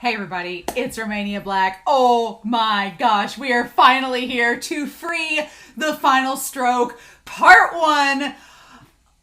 Hey everybody, it's Romania Black. Oh my gosh, we are finally here to free the final stroke, part 1.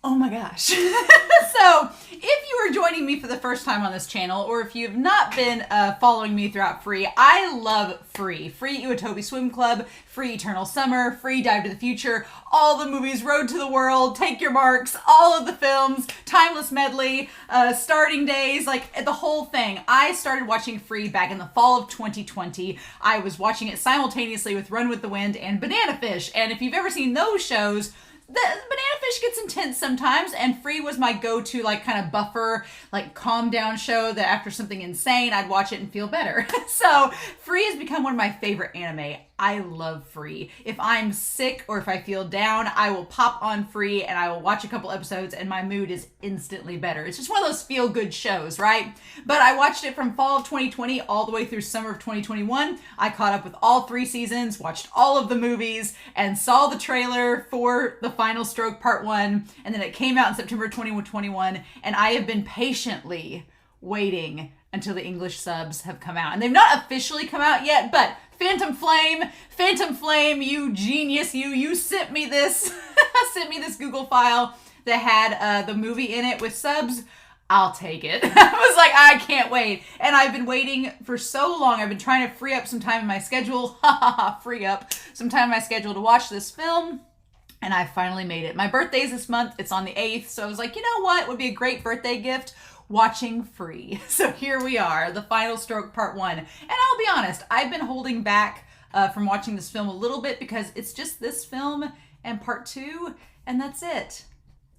Oh my gosh. So, if you are joining me for the first time on this channel, or if you have not been following me throughout Free, I love Free. Free Iwatobi Swim Club, Free Eternal Summer, Free Dive to the Future, all the movies, Road to the World, Take Your Marks, all of the films, Timeless Medley, Starting Days, like the whole thing. I started watching Free back in the fall of 2020. I was watching it simultaneously with Run with the Wind and Banana Fish, and if you've ever seen those shows, the Banana Fish gets intense sometimes, and Free was my go-to, like, kind of buffer, like, calm down show that after something insane, I'd watch it and feel better. So, Free has become one of my favorite anime. I love Free. If I'm sick or if I feel down, I will pop on Free and I will watch a couple episodes and my mood is instantly better. It's just one of those feel-good shows, right? But I watched it from fall of 2020 all the way through summer of 2021. I caught up with all 3 seasons, watched all of the movies, and saw the trailer for The Final Stroke Part 1, and then it came out in September 2021, and I have been patiently waiting until the English subs have come out. And they've not officially come out yet, but Phantom Flame, you genius, you sent me this, sent me this Google file that had the movie in it with subs. I'll take it. I was like, I can't wait. And I've been waiting for so long. I've been trying to free up some time in my schedule, free up some time in my schedule to watch this film. And I finally made it. My birthday's this month. It's on the 8th. So I was like, you know what would be a great birthday gift? Watching Free. So here we are, The Final Stroke Part 1. And I'll be honest, I've been holding back from watching this film a little bit because it's just this film and Part 2, and that's it.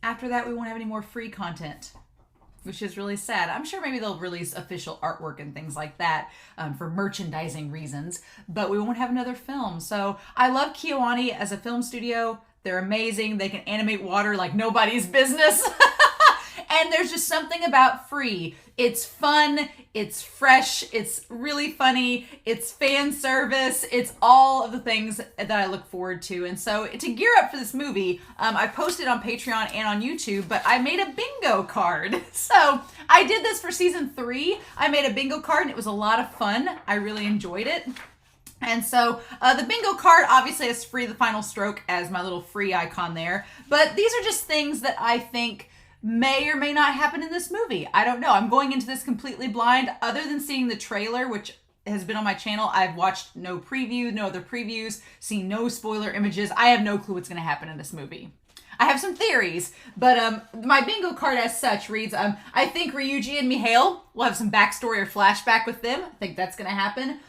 After that, we won't have any more Free content, which is really sad. I'm sure maybe they'll release official artwork and things like that for merchandising reasons, but we won't have another film. So I love KyoAni as a film studio. They're amazing. They can animate water like nobody's business. And there's just something about Free. It's fun, it's fresh, it's really funny, it's fan service, it's all of the things that I look forward to. And so to gear up for this movie, I posted on Patreon and on YouTube, but I made a bingo card. So I did this for season 3. I made a bingo card and it was a lot of fun. I really enjoyed it. And so the bingo card obviously has Free the Final Stroke as my little Free icon there. But these are just things that I think may or may not happen in this movie. I don't know. I'm going into this completely blind. Other than seeing the trailer, which has been on my channel, I've watched no preview, no other previews, seen no spoiler images. I have no clue what's going to happen in this movie. I have some theories, but my bingo card as such reads, I think Ryuji and Mihail will have some backstory or flashback with them. I think that's going to happen.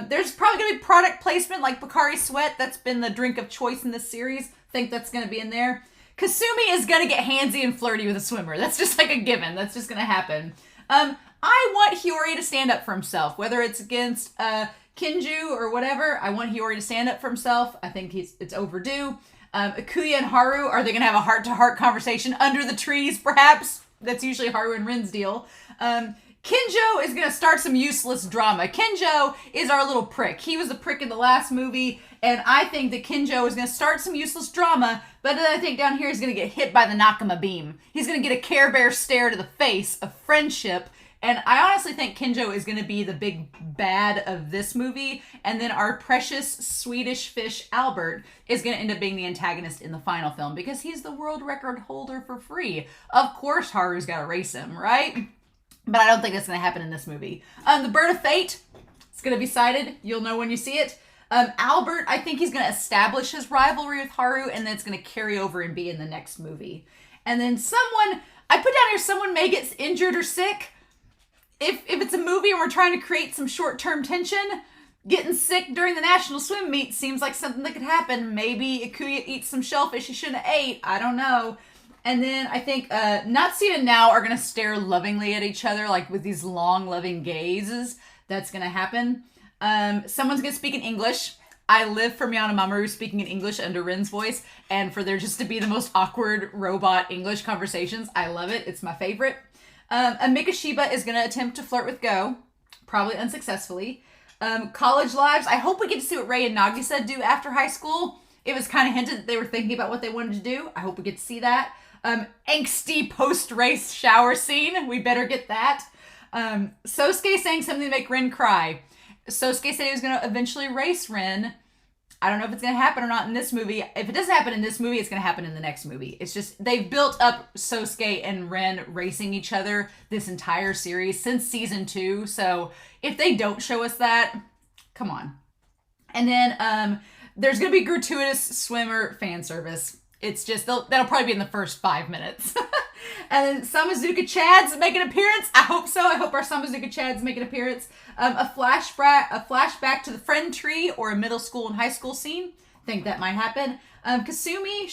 There's probably going to be product placement like Pocari Sweat. That's been the drink of choice in this series. I think that's going to be in there. Kasumi is going to get handsy and flirty with a swimmer. That's just like a given. That's just going to happen. I want Hiyori to stand up for himself, whether it's against Kinjou or whatever. I want Hiyori to stand up for himself. I think it's overdue. Ikuya and Haru, are they going to have a heart-to-heart conversation under the trees, perhaps? That's usually Haru and Rin's deal. Kinjou is going to start some useless drama. Kinjou is our little prick. He was the prick in the last movie, and I think that Kinjou is going to start some useless drama, but then I think down here he's going to get hit by the Nakama beam. He's going to get a Care Bear stare to the face of friendship, and I honestly think Kinjou is going to be the big bad of this movie, and then our precious Swedish Fish Albert is going to end up being the antagonist in the final film, because he's the world record holder for Free. Of course Haru's got to race him, right? But I don't think that's going to happen in this movie. The Bird of Fate, it's going to be sighted. You'll know when you see it. Albert, I think he's going to establish his rivalry with Haru, and then it's going to carry over and be in the next movie. And then someone, I put down here, someone may get injured or sick. If it's a movie and we're trying to create some short-term tension, getting sick during the national swim meet seems like something that could happen. Maybe Ikuya eats some shellfish he shouldn't have ate. I don't know. And then I think Natsuya and Now are going to stare lovingly at each other, like with these long, loving gazes. That's going to happen. Someone's going to speak in English. I live for Miyano Mamoru speaking in English under Rin's voice, and for there just to be the most awkward robot English conversations. I love it. It's my favorite. Mikashiba is going to attempt to flirt with Go, probably unsuccessfully. College lives. I hope we get to see what Rei and Nagisa do after high school. It was kind of hinted that they were thinking about what they wanted to do. I hope we get to see that. Angsty post-race shower scene. We better get that. Sosuke saying something to make Rin cry. Sosuke said he was going to eventually race Rin. I don't know if it's going to happen or not in this movie. If it doesn't happen in this movie, it's going to happen in the next movie. It's just, they've built up Sosuke and Rin racing each other this entire series since season 2. So if they don't show us that, come on. And then there's going to be gratuitous swimmer fan service. It's just, that'll probably be in the first 5 minutes. And then Samazuka Chads make an appearance. I hope so. I hope our Samazuka Chads make an appearance. A flashback to the friend tree or a middle school and high school scene. Think that might happen. Kasumi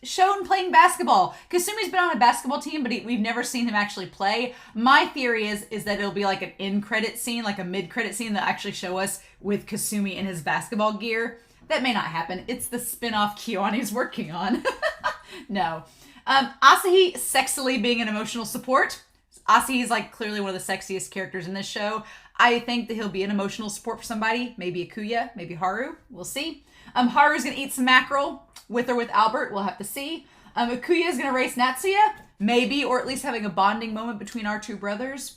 shown playing basketball. Kasumi's been on a basketball team, but we've never seen him actually play. My theory is that it'll be like an in-credit scene, like a mid-credit scene that actually show us with Kasumi in his basketball gear. That may not happen. It's the spin-off Kiyoani's working on. No. Asahi sexily being an emotional support. Asahi is like clearly one of the sexiest characters in this show. I think that he'll be an emotional support for somebody. Maybe Ikuya, maybe Haru. We'll see. Haru's going to eat some mackerel with or with Albert. We'll have to see. Ikuya is going to race Natsuya. Maybe, or at least having a bonding moment between our two brothers.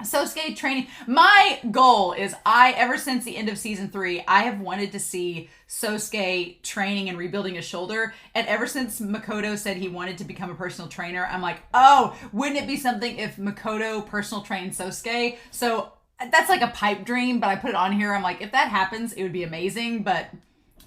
Sosuke training. My goal is ever since the end of season 3, I have wanted to see Sosuke training and rebuilding his shoulder. And ever since Makoto said he wanted to become a personal trainer, I'm like, oh, wouldn't it be something if Makoto personal trained Sosuke? So that's like a pipe dream, but I put it on here. I'm like, if that happens, it would be amazing, but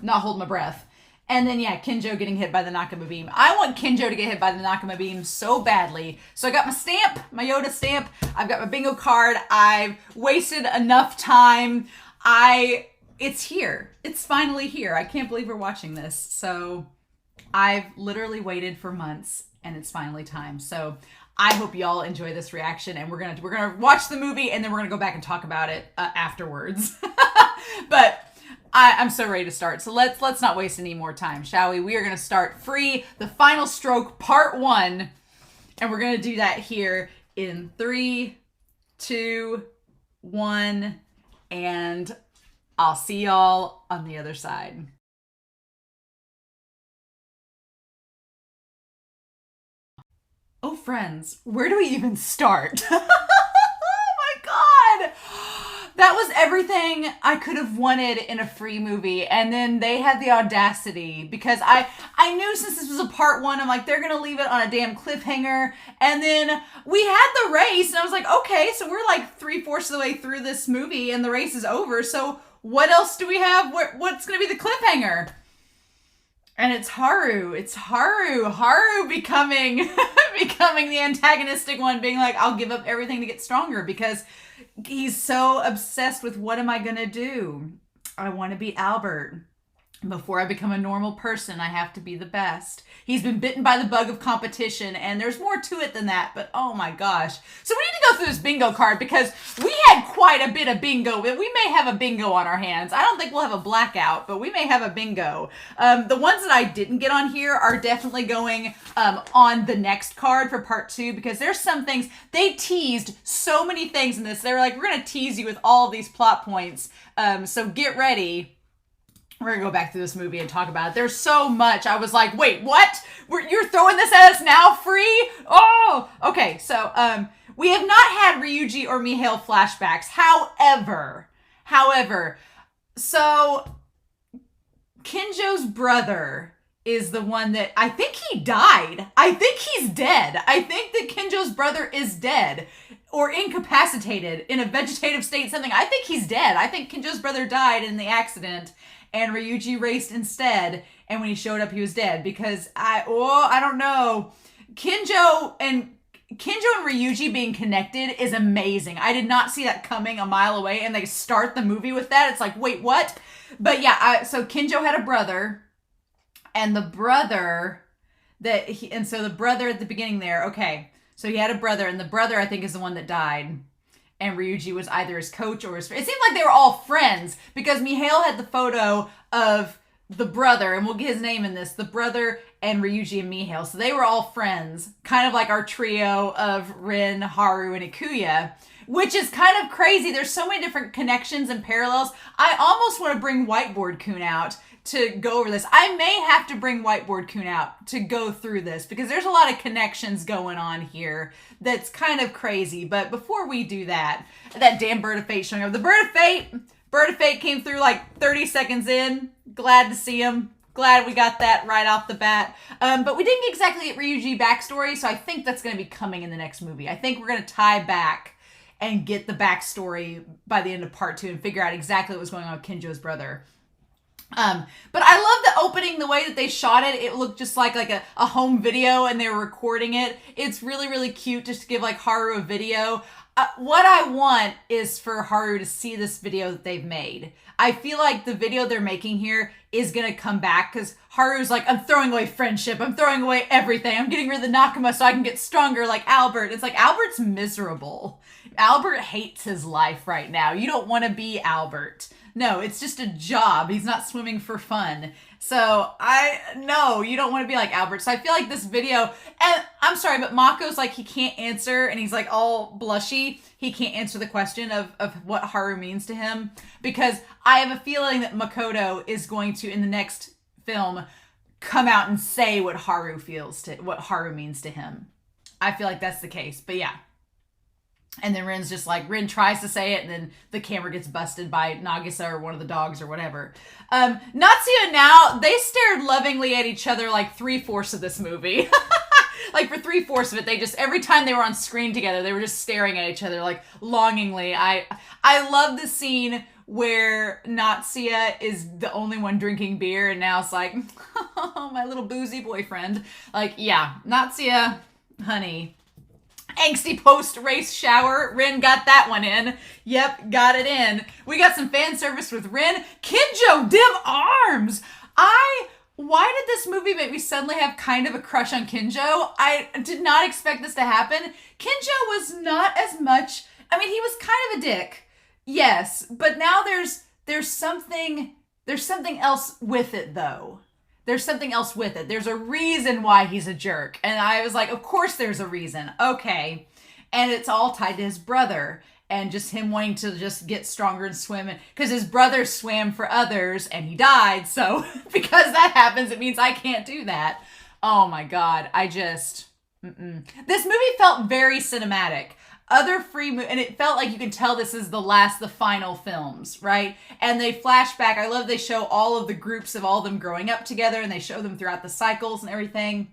not hold my breath. And then, yeah, Kinjou getting hit by the Nakama beam. I want Kinjou to get hit by the Nakama beam so badly. So I got my stamp, my Yoda stamp. I've got my bingo card. I've wasted enough time. It's here. It's finally here. I can't believe we're watching this. So I've literally waited for months and it's finally time. So I hope y'all enjoy this reaction, and we're gonna watch the movie and then we're gonna go back and talk about it afterwards. But I'm so ready to start. So let's not waste any more time, shall we? We are going to start Free, the Final Stroke, Part 1. And we're going to do that here in 3, 2, 1. And I'll see y'all on the other side. Oh, friends, where do we even start? Oh my God! That was everything I could have wanted in a Free movie. And then they had the audacity, because I knew since this was a part 1, I'm like, they're going to leave it on a damn cliffhanger. And then we had the race and I was like, okay, so we're like 3/4 of the way through this movie and the race is over. So what else do we have? What's going to be the cliffhanger? And it's Haru. It's Haru. Haru becoming the antagonistic one, being like, I'll give up everything to get stronger, because he's so obsessed with what am I going to do? I want to be Albert. Before I become a normal person, I have to be the best. He's been bitten by the bug of competition, and there's more to it than that, but oh my gosh. So we need to go through this bingo card, because we had quite a bit of bingo. We may have a bingo on our hands. I don't think we'll have a blackout, but we may have a bingo. The ones that I didn't get on here are definitely going on the next card for part 2, because there's some things, they teased so many things in this. They were like, we're going to tease you with all of these plot points, so get ready. We're going to go back through this movie and talk about it. There's so much. I was like, wait, what? You're throwing this at us now, Free? Oh, okay. So, we have not had Ryuji or Mihail flashbacks. However, so Kinjou's brother is the one that I think he died. I think he's dead. I think that Kinjou's brother is dead or incapacitated in a vegetative state, something. I think he's dead. I think Kinjou's brother died in the accident, and Ryuji raced instead, and when he showed up, he was dead, because I don't know. Kinjou and Ryuji being connected is amazing. I did not see that coming a mile away, and they start the movie with that. It's like, wait, what? But yeah, so Kinjou had a brother, and the brother so the brother at the beginning there, okay, so he had a brother, and the brother, I think, is the one that died. And Ryuji was either his coach or his friend. It seemed like they were all friends, because Mihail had the photo of the brother, and we'll get his name in this, the brother and Ryuji and Mihail. So they were all friends, kind of like our trio of Rin, Haru, and Ikuya, which is kind of crazy. There's so many different connections and parallels. I almost want to bring Whiteboard Kun out, to go over this. I may have to bring Whiteboard Kun out to go through this because there's a lot of connections going on here that's kind of crazy. But before we do that, that damn Bird of Fate showing up. The Bird of Fate came through like 30 seconds in. Glad to see him. Glad we got that right off the bat. But we didn't exactly get Ryuji backstory, so I think that's going to be coming in the next movie. I think we're going to tie back and get the backstory by the end of part 2 and figure out exactly what was going on with Kinjou's brother. But I love the opening, the way that they shot it. It looked just like a home video and they were recording it. It's really, really cute just to give like Haru a video. What I want is for Haru to see this video that they've made. I feel like the video they're making here is going to come back because Haru's like, I'm throwing away friendship. I'm throwing away everything. I'm getting rid of the Nakama so I can get stronger like Albert. It's like, Albert's miserable. Albert hates his life right now. You don't want to be Albert. No, it's just a job. He's not swimming for fun. So no, you don't want to be like Albert. So I feel like this video, and I'm sorry, but Mako's like, he can't answer and he's like all blushy. He can't answer the question of what Haru means to him because I have a feeling that Makoto is going to, in the next film, come out and say what Haru means to him. I feel like that's the case, but yeah. And then Rin's just like, Rin tries to say it, and then the camera gets busted by Nagisa or one of the dogs or whatever. Natsuya now, they stared lovingly at each other like 3/4 of this movie. Like for 3/4 of it, they just, every time they were on screen together, they were just staring at each other like longingly. I love the scene where Natsuya is the only one drinking beer, and now it's like, oh, my little boozy boyfriend. Like, yeah, Natsuya, honey. Angsty post-race shower. Rin got that one in. Yep, got it in. We got some fan service with Rin. Kinjou, dim arms! Why did this movie make me suddenly have kind of a crush on Kinjou? I did not expect this to happen. Kinjou was not as much, I mean, he was kind of a dick. Yes, but now there's something else with it though. There's something else with it. There's a reason why he's a jerk. And I was like, of course there's a reason. Okay. And it's all tied to his brother and just him wanting to just get stronger and swim. Because his brother swam for others and he died. So because that happens, it means I can't do that. Oh my God. This movie felt very cinematic. And it felt like you can tell this is the final films, right? And they flash back. I love they show all of the groups of all of them growing up together and they show them throughout the cycles and everything.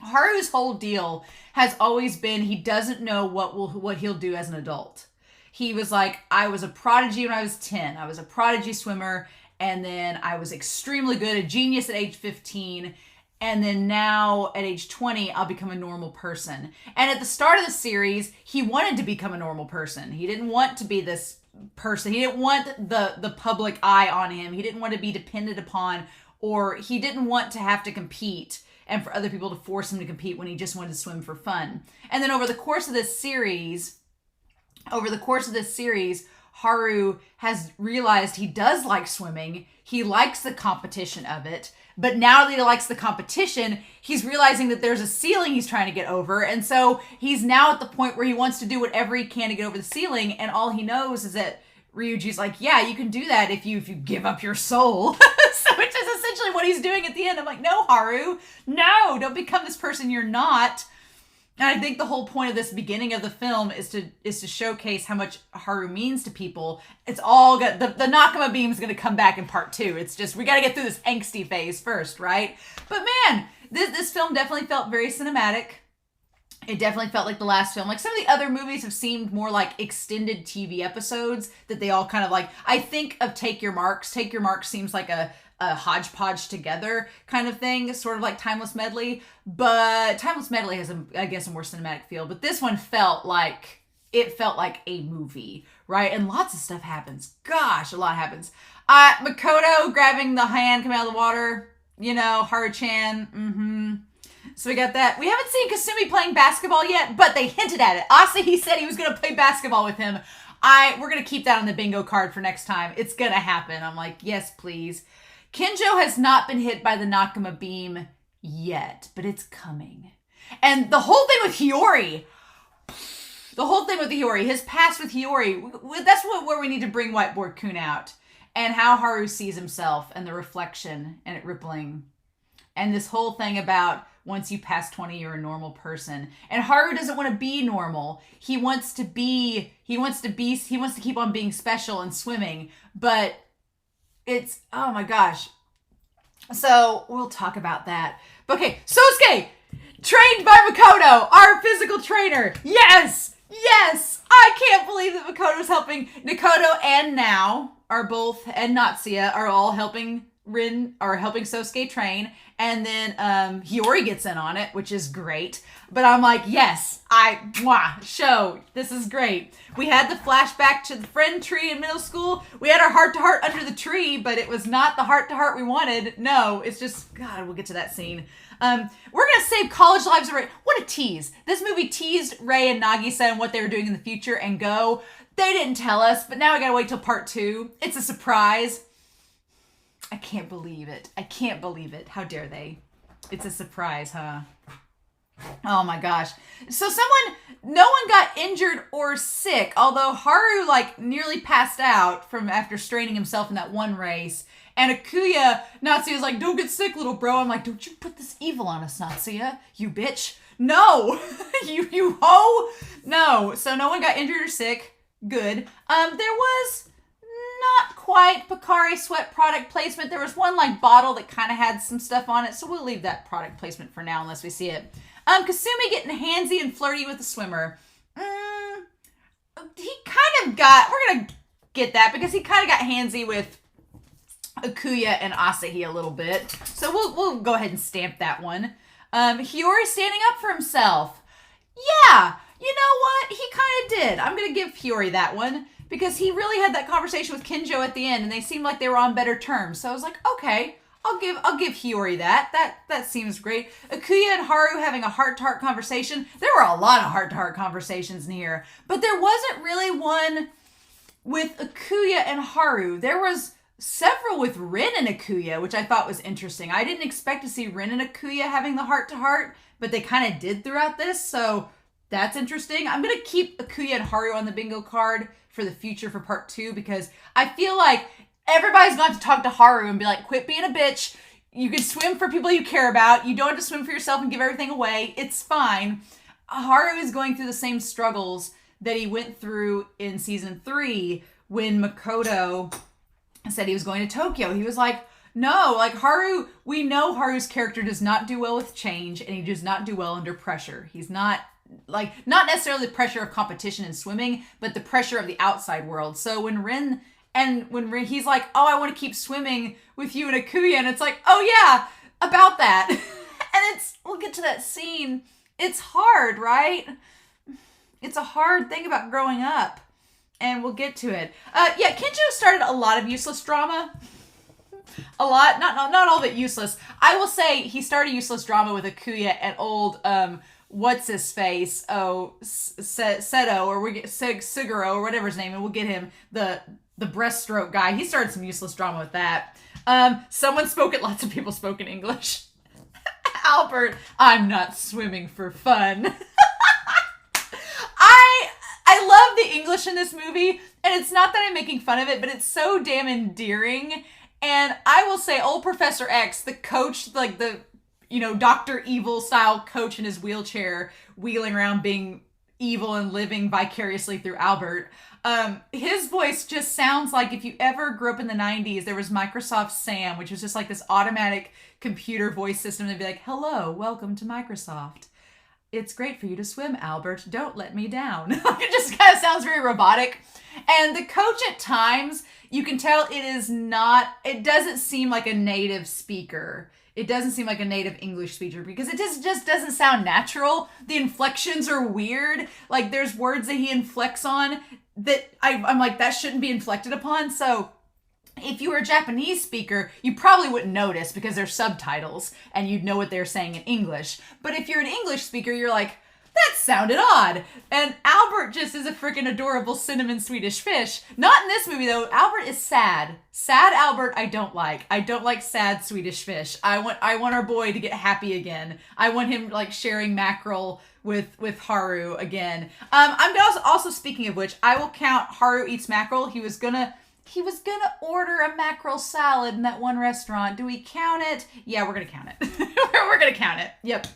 Haru's whole deal has always been he doesn't know what he'll do as an adult. He was like, I was a prodigy when I was 10. I was a prodigy swimmer, and then I was extremely good, a genius at age 15. And then now at age 20, I'll become a normal person. And at the start of the series, he wanted to become a normal person. He didn't want to be this person. He didn't want the public eye on him. He didn't want to be dependent upon, or he didn't want to have to compete and for other people to force him to compete when he just wanted to swim for fun. And then over the course of this series, Haru has realized he does like swimming. He likes the competition of it. But now that he likes the competition, he's realizing that there's a ceiling he's trying to get over. And so he's now at the point where he wants to do whatever he can to get over the ceiling. And all he knows is that Ryuji's like, yeah, you can do that if you give up your soul. So which is essentially what he's doing at the end. I'm like, no, Haru, no, don't become this person you're not. And I think the whole point of this beginning of the film is to showcase how much Haru means to people. It's all good. The Nakama beam is going to come back in part 2. It's just, we got to get through this angsty phase first, right? But man, this film definitely felt very cinematic. It definitely felt like the last film. Like some of the other movies have seemed more like extended TV episodes that they all kind of like, I think of Take Your Marks. Take Your Marks seems like a hodgepodge together kind of thing, sort of like Timeless Medley, but Timeless Medley has a more cinematic feel, but this one felt like a movie, right? And lots of stuff happens. Gosh, a lot happens. Makoto grabbing the hand coming out of the water, Haru-chan, So we got that. We haven't seen Kasumi playing basketball yet, but they hinted at it. Asahi said he was going to play basketball with him. We're going to keep that on the bingo card for next time. It's going to happen. I'm like, yes, please. Kinjou has not been hit by the Nakama beam yet, but it's coming. And the whole thing with Hiyori, his past with Hiyori, that's where we need to bring Whiteboard Kun out and how Haru sees himself and the reflection and it rippling. And this whole thing about once you pass 20, you're a normal person. And Haru doesn't want to be normal. He wants to keep on being special and swimming. But it's, oh my gosh. So we'll talk about that. But okay, Sousuke, trained by Makoto, our physical trainer. Yes! Yes! I can't believe that Makoto's helping. Makoto and Natsuya are all helping Sousuke train. And then Hiyori gets in on it, which is great. But I'm like, yes, show. This is great. We had the flashback to the friend tree in middle school. We had our heart-to-heart under the tree, but it was not the heart-to-heart we wanted. No, it's just, God, we'll get to that scene. We're going to save college lives. What a tease. This movie teased Rei and Nagisa and what they were doing in the future and Go. They didn't tell us, but now I got to wait till part 2. It's a surprise. I can't believe it. How dare they? It's a surprise, huh? Oh my gosh. So no one got injured or sick, although Haru nearly passed out from after straining himself in that one race. And Ikuya, Natsuya's like, don't get sick, little bro. I'm like, don't you put this evil on us, Natsuya, you bitch. No, you hoe. No, so no one got injured or sick. Good. There was not quite Pocari Sweat product placement. There was one bottle that kind of had some stuff on it, so we'll leave that product placement for now unless we see it. Kasumi getting handsy and flirty with the swimmer. He kind of got, we're gonna get that because he kind of got handsy with Ikuya and Asahi a little bit. So we'll go ahead and stamp that one. Hiyori standing up for himself. Yeah, you know what? He kind of did. I'm gonna give Hiyori that one, because he really had that conversation with Kinjou at the end, and they seemed like they were on better terms. So I was like, okay, I'll give Hiyori that. That seems great. Ikuya and Haru having a heart-to-heart conversation. There were a lot of heart-to-heart conversations in here, but there wasn't really one with Ikuya and Haru. There was several with Rin and Ikuya, which I thought was interesting. I didn't expect to see Rin and Ikuya having the heart-to-heart, but they kind of did throughout this, so that's interesting. I'm going to keep Ikuya and Haru on the bingo card for the future for part 2, because I feel like everybody's going to talk to Haru and be like, quit being a bitch. You can swim for people you care about. You don't have to swim for yourself and give everything away. It's fine. Haru is going through the same struggles that he went through in season 3 when Makoto said he was going to Tokyo. He was like, no, Haru, we know Haru's character does not do well with change, and he does not do well under pressure. He's not necessarily the pressure of competition in swimming, but the pressure of the outside world. So when Rin, he's like, oh, I want to keep swimming with you and Ikuya, and it's like, oh yeah, about that. And we'll get to that scene. It's hard, right? It's a hard thing about growing up, and we'll get to it. Kinjou started a lot of useless drama. A lot, not all of it useless. I will say he started useless drama with Ikuya and old, what's his face? Oh, Seto, or we get Suguro, or whatever his name, and we'll get him the breaststroke guy. He started some useless drama with that. Lots of people spoke in English. Albert, I'm not swimming for fun. I love the English in this movie, and it's not that I'm making fun of it, but it's so damn endearing. And I will say, old Professor X, the coach, the Dr. Evil style coach in his wheelchair, wheeling around being evil and living vicariously through Albert. His voice just sounds like, if you ever grew up in the 90s, there was Microsoft Sam, which was just this automatic computer voice system that'd be like, hello, welcome to Microsoft. It's great for you to swim, Albert. Don't let me down. It just kind of sounds very robotic. And the coach at times, you can tell it doesn't seem like a native speaker. It doesn't seem like a native English speaker, because it just doesn't sound natural. The inflections are weird. There's words that he inflects on that I'm like, that shouldn't be inflected upon. So if you were a Japanese speaker, you probably wouldn't notice because there's subtitles and you'd know what they're saying in English. But if you're an English speaker, you're like, that sounded odd. And Albert just is a freaking adorable cinnamon Swedish fish. Not in this movie, though. Albert is sad. Sad Albert, I don't like. I don't like sad Swedish fish. I want our boy to get happy again. I want him sharing mackerel with Haru again. I'm also, speaking of which, I will count Haru eats mackerel. He was gonna he was gonna order a mackerel salad in that one restaurant. Do we count it? Yeah, we're gonna count it. We're gonna count it. Yep.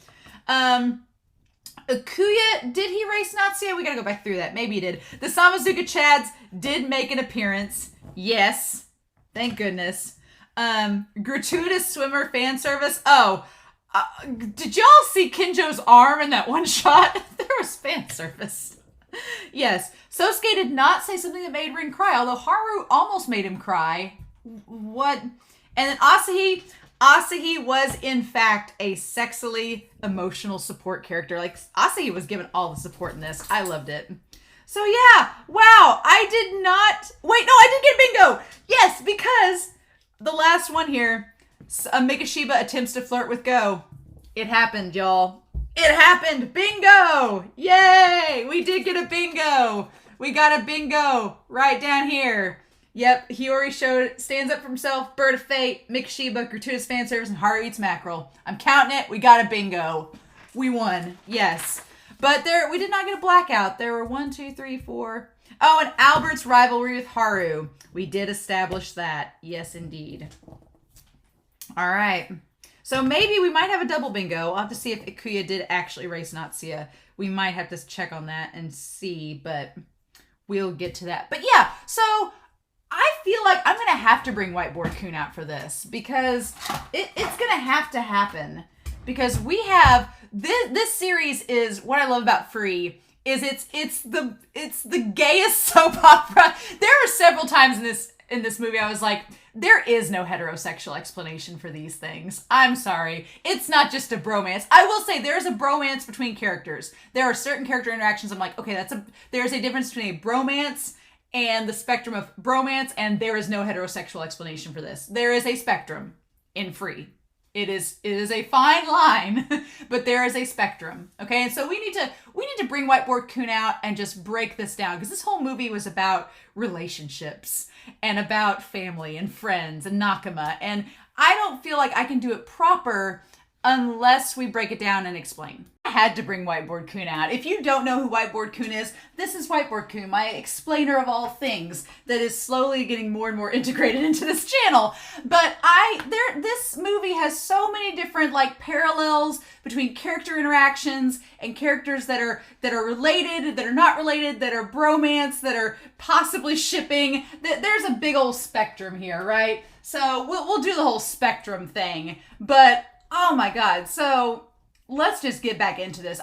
Ikuya, did he race Natsuya? We gotta go back through that. Maybe he did. The Samazuka Chads did make an appearance. Yes. Thank goodness. Gratuitous swimmer fan service. Oh, did y'all see Kinjou's arm in that one shot? There was fan service. Yes. Sosuke did not say something that made Rin cry, although Haru almost made him cry. What? And then Asahi was, in fact, a sexily emotional support character. Like, Asahi was given all the support in this. I loved it. So, yeah. Wow. I did not... Wait, no, I did get bingo. Yes, because the last one here, Mikashiba attempts to flirt with Go. It happened, y'all. It happened. Bingo. Yay. We did get a bingo. We got a bingo right down here. Yep, Hiyori stands up for himself, Bird of Fate, Mikashiba, gratuitous fan service, and Haru eats mackerel. I'm counting it. We got a bingo. We won. Yes. But we did not get a blackout. There were 1, 2, 3, 4. Oh, and Albert's rivalry with Haru. We did establish that. Yes, indeed. All right. So maybe we might have a double bingo. I'll have to see if Ikuya did actually race Natsuya. We might have to check on that and see, but we'll get to that. But yeah, so I feel like I'm going to have to bring Whiteboard Kun out for this because it's going to have to happen because we have this series is what I love about Free is it's the gayest soap opera. There were several times in this movie I was like, there is no heterosexual explanation for these things. I'm sorry. It's not just a bromance. I will say there's a bromance between characters. There are certain character interactions I'm like, okay, there's a difference between a bromance and the spectrum of bromance, and there is no heterosexual explanation for this. There is a spectrum in Free. It is a fine line, but there is a spectrum. Okay, and so we need to bring Whiteboard Kun out and just break this down because this whole movie was about relationships and about family and friends and Nakama, and I don't feel like I can do it proper unless we break it down and explain. I had to bring Whiteboard Kun out. If you don't know who Whiteboard Kun is, this is Whiteboard Kun, my explainer of all things that is slowly getting more and more integrated into this channel. But this movie has so many different like parallels between character interactions and characters that are related, that are not related, that are bromance, that are possibly shipping. There's a big old spectrum here, right? So we'll do the whole spectrum thing, but oh my god, so let's just get back into this.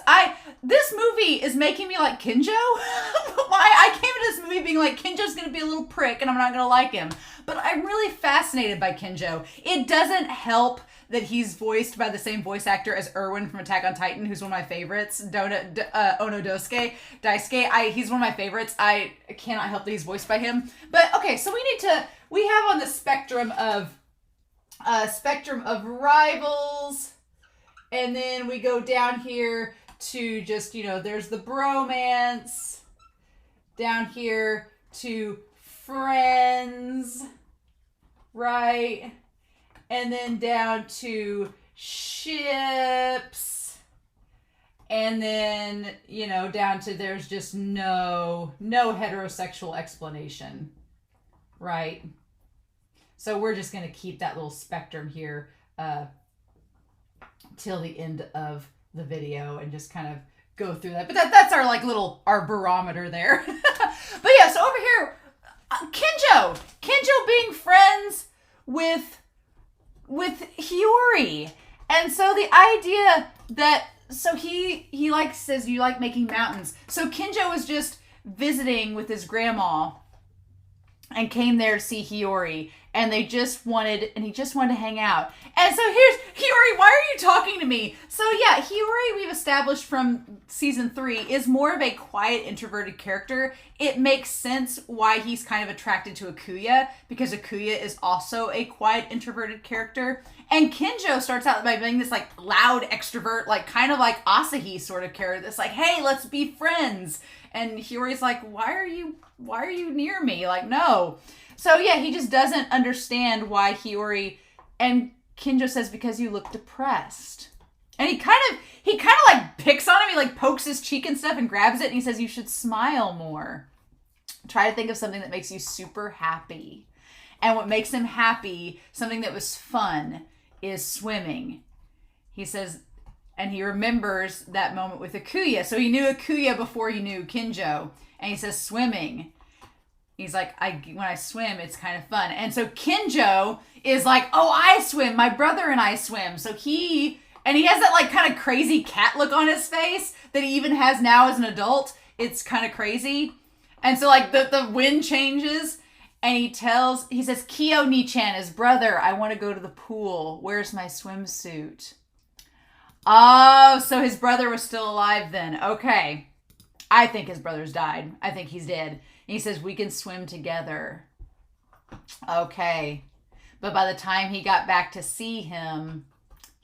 This movie is making me like Kinjou. Why? I came into this movie being like, Kinjou's gonna be a little prick and I'm not gonna like him. But I'm really fascinated by Kinjou. It doesn't help that he's voiced by the same voice actor as Erwin from Attack on Titan, who's one of my favorites. Daisuke. He's one of my favorites. I cannot help that he's voiced by him. But okay, so we have on the spectrum of rivals, and then we go down here to just, there's the bromance, down here to friends, right? And then down to ships, and then, down to there's just no heterosexual explanation, right? So we're just going to keep that little spectrum here till the end of the video and just kind of go through that. But that's our our barometer there. But yeah, so over here, Kinjou being friends with Hiyori. And so the idea that, so he says you like making mountains. So Kinjou was just visiting with his grandma and came there to see Hiyori, and he just wanted to hang out. And so here's Hiyori, why are you talking to me? So yeah, Hiyori, we've established from season 3, is more of a quiet, introverted character. It makes sense why he's kind of attracted to Ikuya, because Ikuya is also a quiet, introverted character. And Kinjou starts out by being this loud extrovert, kind of like Asahi sort of character that's like, hey, let's be friends. And Hiyori's like, why are you near me? No. So yeah, he just doesn't understand why Hiyori, and Kinjou says, because you look depressed. And he kind of picks on him, he pokes his cheek and stuff and grabs it and he says, you should smile more. Try to think of something that makes you super happy. And what makes him happy, something that was fun, is swimming. He says, and he remembers that moment with Ikuya. So he knew Ikuya before he knew Kinjou. And he says, swimming. He's like, when I swim, it's kind of fun. And so Kinjou is like, oh, I swim. My brother and I swim. So he has that like kind of crazy cat look on his face that he even has now as an adult. It's kind of crazy. And so like the wind changes and he says, Kyo Ni-chan, his brother, I want to go to the pool. Where's my swimsuit? Oh, so his brother was still alive then. Okay. I think his brother's died. I think he's dead. And he says, we can swim together. Okay. But by the time he got back to see him,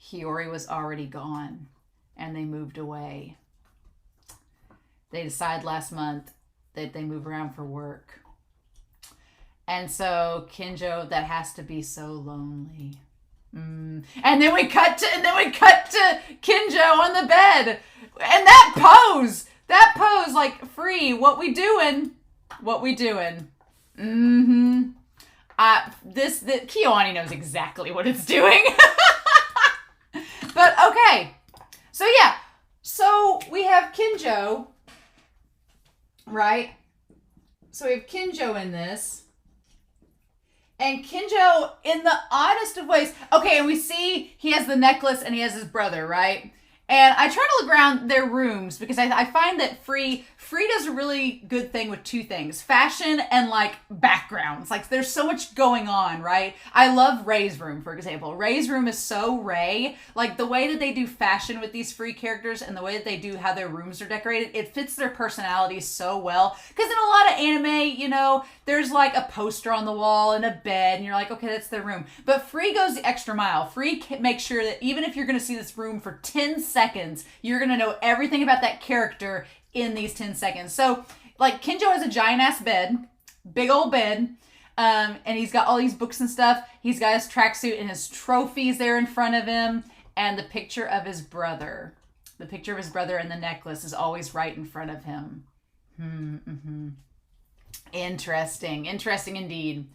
Hiyori was already gone. And they moved away. They decided last month that they move around for work. And so Kinjou, that has to be so lonely. And then we cut to Kinjou on the bed. And that pose, like, free, what we doing? Mm-hmm. Kiyoani knows exactly what it's doing. But okay. So yeah. So we have Kinjou, right? So we have Kinjou in this. And Kinjou, in the oddest of ways. Okay, and we see he has the necklace and he has his brother, right? And I try to look around their rooms because I find that Free does a really good thing with two things. Fashion and like backgrounds. Like there's so much going on, right? I love Rei's room, for example. Rei's room is so Rei. Like the way that they do fashion with these Free characters and the way that they do how their rooms are decorated, it fits their personalities so well. Because in a lot of anime, you know, there's like a poster on the wall and a bed and you're like, okay, that's their room. But Free goes the extra mile. Free makes sure that even if you're going to see this room for 10 seconds, you're going to know everything about that character in these 10 seconds. So, like, Kinjou has a giant-ass bed, big old bed, and he's got all these books and stuff. He's got his tracksuit and his trophies there in front of him, and the picture of his brother. The picture of his brother and the necklace is always right in front of him. Interesting indeed.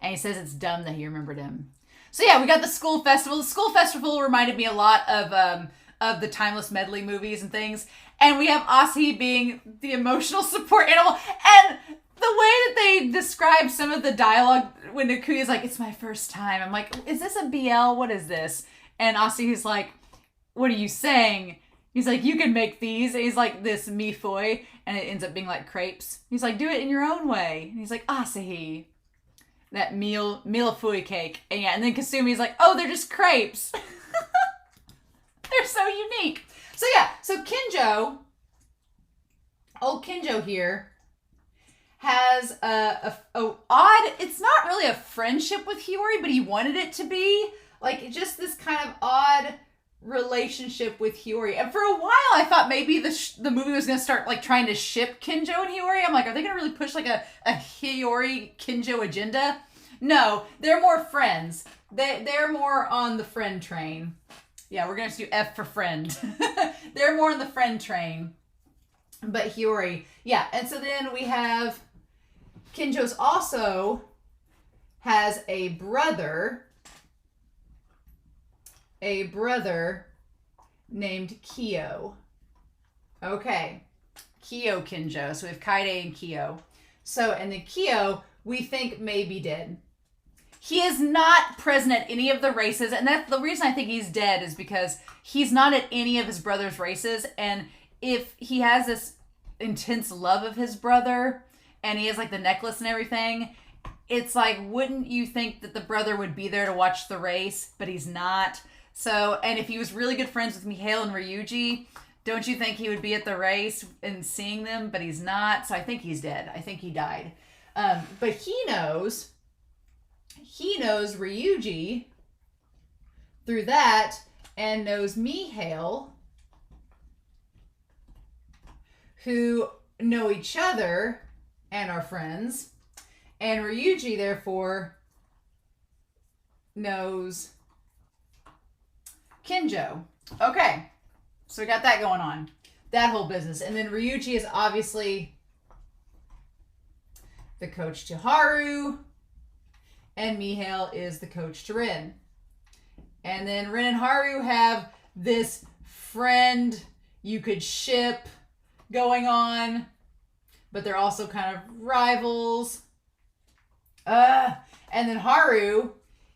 And he says it's dumb that he remembered him. So yeah, we got the school festival. The school festival reminded me a lot of the Timeless Medley movies and things. And we have Asahi being the emotional support animal. And the way that they describe some of the dialogue when Ikuya's like, it's my first time. I'm like, is this a BL? What is this? And Asahi's like, what are you saying? He's like, you can make these. And he's like, this mifoi. And it ends up being like crepes. He's like, do it in your own way. And he's like, Asahi. That milfui cake. And yeah, and then Kasumi's like, oh, they're just crepes. They're so unique. So yeah, so Kinjou, old Kinjou here, has a odd, it's not really a friendship with Hiyori, but he wanted it to be. Like, just this kind of odd relationship with Hiyori. And for a while, I thought maybe the movie was going to start, like, trying to ship Kinjou and Hiyori. I'm like, are they going to really push, like, a Hiyori-Kinjou agenda? No, they're more friends. They're more on the friend train. Yeah, we're going to do F for friend. They're more on the friend train. But Hiyori, yeah. And so then we have Kinjou's also has a brother named Kyo. Okay. Kyo Kinjou. So we have Kaide and Kyo. So, and then Kyo, we think may be dead. He is not present at any of the races, and that's the reason I think he's dead is because he's not at any of his brother's races, and if he has this intense love of his brother, and he has like the necklace and everything, it's like, wouldn't you think that the brother would be there to watch the race, but he's not. So, and if he was really good friends with Mihail and Ryuji, don't you think he would be at the race and seeing them, but he's not. So I think he's dead. I think he died. But he knows Ryuji through that and knows Mihail, who know each other and are friends. And Ryuji, therefore, knows Kinjou. Okay, so we got that going on. That whole business. And then Ryuji is obviously the coach to Haru, and Mihail is the coach to Rin. And then Rin and Haru have this friend you could ship going on, but they're also kind of rivals. And then Haru,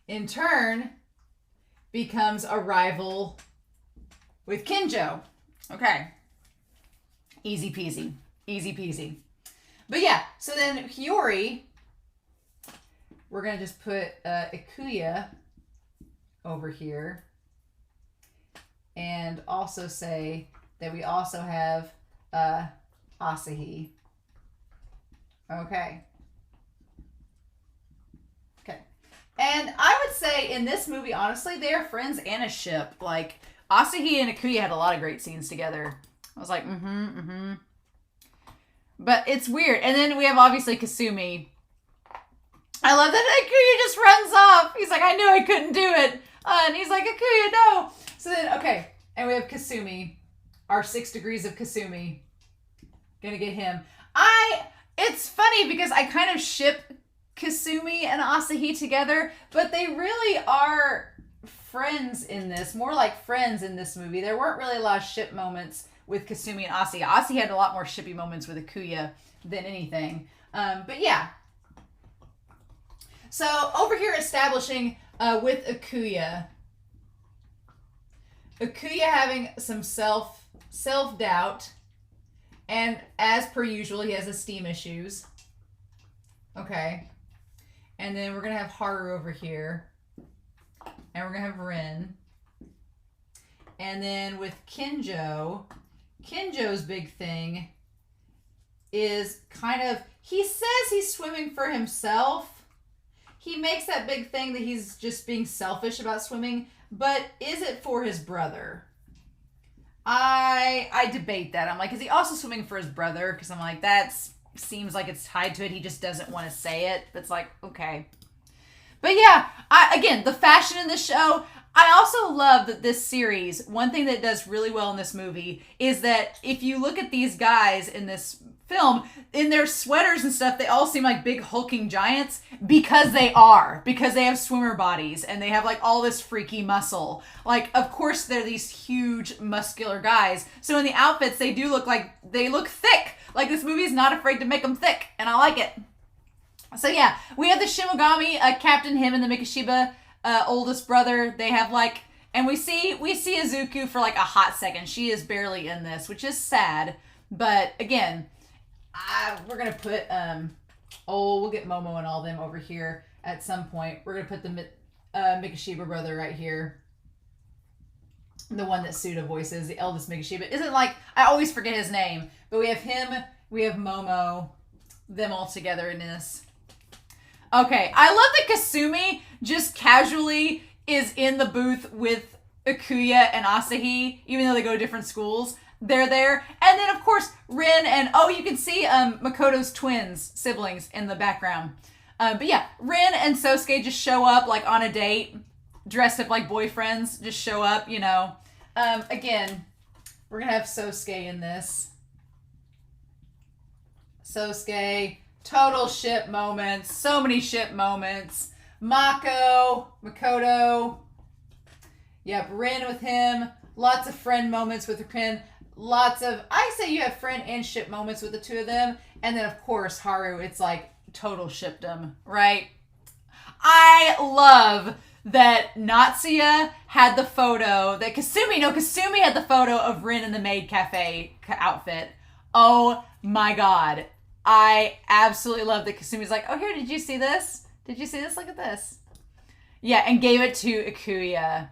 in turn, becomes a rival with Kinjou. Okay. Easy peasy. Easy peasy. But yeah, so then Hiyori, we're going to just put Ikuya over here. And also say that we also have Asahi. Okay. Okay. And I would say in this movie, honestly, they are friends and a ship. Like, Asahi and Ikuya had a lot of great scenes together. I was like, But it's weird. And then we have, obviously, Kasumi. I love that Ikuya just runs off. He's like, I knew I couldn't do it. And he's like, Ikuya, no. So then, okay. And we have Kasumi. Our 6 degrees of Kasumi. Gonna get him. It's funny because I kind of ship Kasumi and Asahi together, but they really are friends in this. More like friends in this movie. There weren't really a lot of ship moments with Kasumi and Asahi. Asahi had a lot more shippy moments with Ikuya than anything. But yeah. So over here establishing with Ikuya. Ikuya having some self-doubt. And as per usual, he has esteem issues. Okay. And then we're going to have Haru over here. And we're going to have Rin. And then with Kinjou, Kinjou's big thing is kind of, he says he's swimming for himself. He makes that big thing that he's just being selfish about swimming. But is it for his brother? I debate that. I'm like, is he also swimming for his brother? Because I'm like, that seems like it's tied to it. He just doesn't want to say it. It's like, okay. But yeah, again, the fashion in this show. I also love that this series, one thing that does really well in this movie is that if you look at these guys in this film, in their sweaters and stuff, they all seem like big hulking giants because they are. Because they have swimmer bodies and they have like all this freaky muscle. Like, of course, they're these huge muscular guys. So in the outfits, they do look like, they look thick. Like, this movie is not afraid to make them thick. And I like it. So yeah, we have the Shimogami, Captain him and the Mikashiba oldest brother. They have like, and we see Izuku for like a hot second. She is barely in this, which is sad. But again, we're going to put, we'll get Momo and all them over here at some point. We're going to put the Mikashiba brother right here. The one that Suda voices, the eldest Mikashiba. Isn't like, I always forget his name. But we have him, we have Momo, them all together in this. Okay, I love that Kasumi just casually is in the booth with Ikuya and Asahi, even though they go to different schools. They're there. And then, of course, Rin and, you can see Makoto's twins, siblings, in the background. But yeah, Rin and Sousuke just show up, like, on a date, dressed up like boyfriends, just show up, you know. Again, we're going to have Sousuke in this. Sousuke, total ship moments, so many ship moments. Makoto, yep, Rin with him, lots of friend moments with Rin, lots of, I say you have friend and ship moments with the two of them, and then of course Haru, it's like total shipdom, right? I love that Natsuya had the photo, that Kasumi had the photo of Rin in the maid cafe outfit. Oh my god. I absolutely love that Kasumi's like, oh, here, did you see this? Did you see this? Look at this. Yeah, and gave it to Ikuya.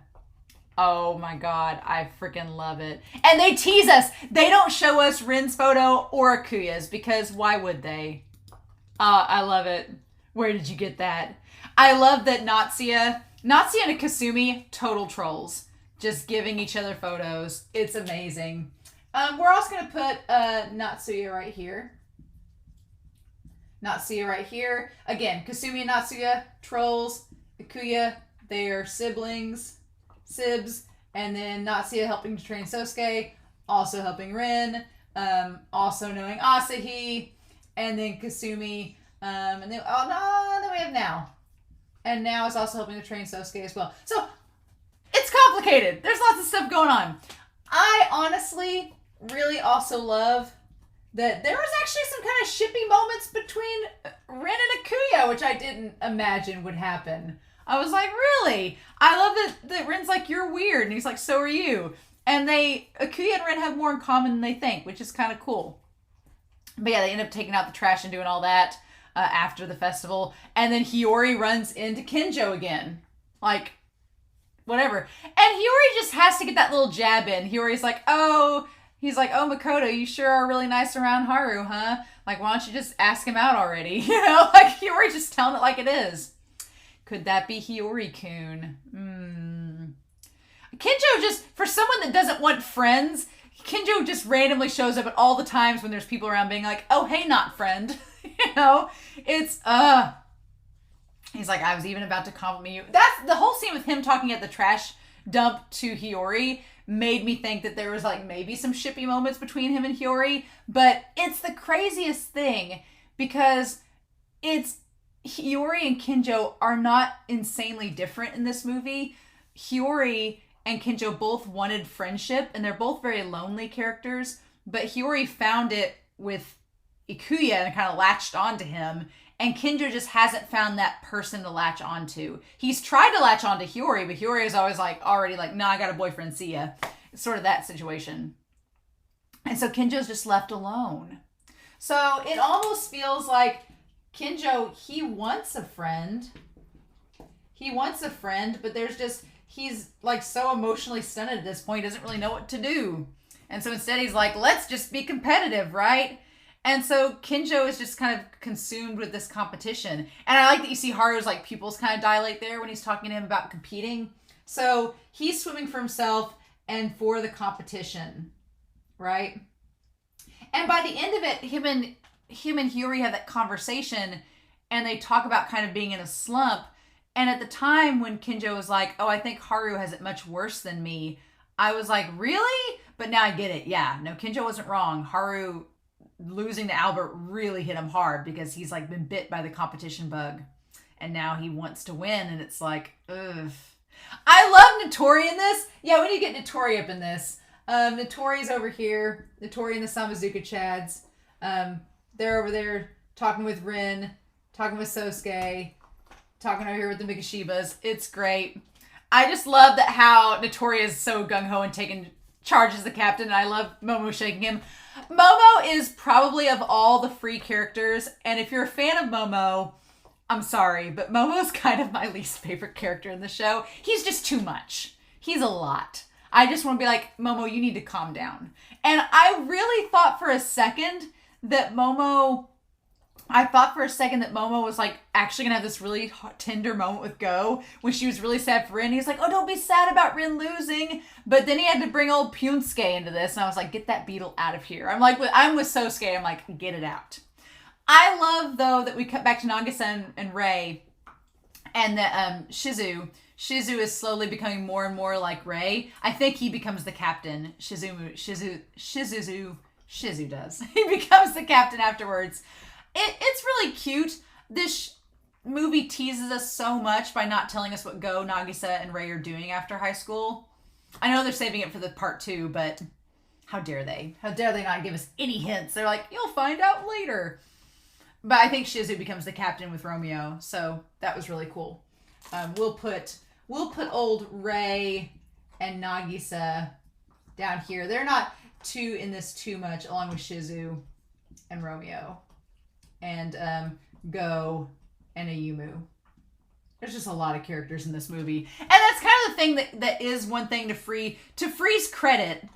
Oh my god, I freaking love it. And they tease us. They don't show us Rin's photo or Ikuya's because why would they? I love it. Where did you get that? I love that Natsuya and Kasumi, total trolls. Just giving each other photos. It's amazing. We're also going to put Natsuya right here. Natsuya right here. Again, Kasumi and Natsuya, trolls. Ikuya, they are siblings, sibs. And then Natsuya helping to train Sousuke, also helping Rin, also knowing Asahi. And then Kasumi And then, oh no, then we have Now. And Now is also helping to train Sousuke as well. So, it's complicated. There's lots of stuff going on. I honestly really also love that there was actually some kind of shippy moments between Rin and Ikuya, which I didn't imagine would happen. I was like, really? I love that Rin's like, you're weird. And he's like, so are you. And Ikuya and Rin have more in common than they think, which is kind of cool. But yeah, they end up taking out the trash and doing all that after the festival. And then Hiyori runs into Kinjou again. Like, whatever. And Hiyori just has to get that little jab in. Hiyori's like, oh, Makoto, you sure are really nice around Haru, huh? Like, why don't you just ask him out already? You know, like, Hiyori just telling it like it is. Could that be Hiyori-kun? Kinjou just, for someone that doesn't want friends, Kinjou just randomly shows up at all the times when there's people around being like, oh, hey, not friend. You know? It's, he's like, I was even about to compliment you. That's the whole scene with him talking at the trash dump to Hiyori made me think that there was like maybe some shippy moments between him and Hiyori, but it's the craziest thing because it's Hiyori and Kinjou are not insanely different in this movie. Hiyori and Kinjou both wanted friendship and they're both very lonely characters, but Hiyori found it with Ikuya and kind of latched onto him. And Kinjou just hasn't found that person to latch onto. He's tried to latch onto Hiyori, but Hiyori is always like, already like, nah, I got a boyfriend, see ya. It's sort of that situation. And so Kinjou's just left alone. So it almost feels like Kinjou, he wants a friend. But he's like so emotionally stunted at this point, he doesn't really know what to do. And so instead he's like, let's just be competitive, right? And so Kinjou is just kind of consumed with this competition. And I like that you see Haru's like pupils kind of dilate there when he's talking to him about competing. So he's swimming for himself and for the competition, right? And by the end of it, him and Hiyori have that conversation and they talk about kind of being in a slump. And at the time when Kinjou was like, oh, I think Haru has it much worse than me, I was like, really? But now I get it. Yeah, no, Kinjou wasn't wrong. Haru losing to Albert really hit him hard because he's like been bit by the competition bug and now he wants to win and it's like, ugh. I love Notori in this. Yeah, we need to get Notori up in this. Notori's over here. Notori and the Samazuka Chads. They're over there talking with Rin, talking with Sousuke, talking over here with the Mikashibas. It's great. I just love that how Notori is so gung-ho and taking charge as the captain, and I love Momo shaking him. Momo is probably of all the free characters, and if you're a fan of Momo, I'm sorry, but Momo's kind of my least favorite character in the show. He's just too much. He's a lot. I just want to be like, Momo, you need to calm down. And I really thought for a second that Momo was like actually gonna have this really tender moment with Go when she was really sad for Rin. He's like, oh, don't be sad about Rin losing. But then he had to bring old Pyunsuke into this, and I was like, get that beetle out of here. I'm with Sousuke. I'm like, get it out. I love though that we cut back to Nagisa and Rei, and that Shizu is slowly becoming more and more like Rei. I think he becomes the captain. Shizu does. He becomes the captain afterwards. It's really cute. This movie teases us so much by not telling us what Go, Nagisa, and Rei are doing after high school. I know they're saving it for the part 2, but how dare they? How dare they not give us any hints? They're like, you'll find out later. But I think Shizu becomes the captain with Romeo, so that was really cool. We'll put old Rei and Nagisa down here. They're not in this too much, along with Shizu and Romeo. And Go and Ayumu. There's just a lot of characters in this movie. And that's kind of the thing that is one thing to freeze credit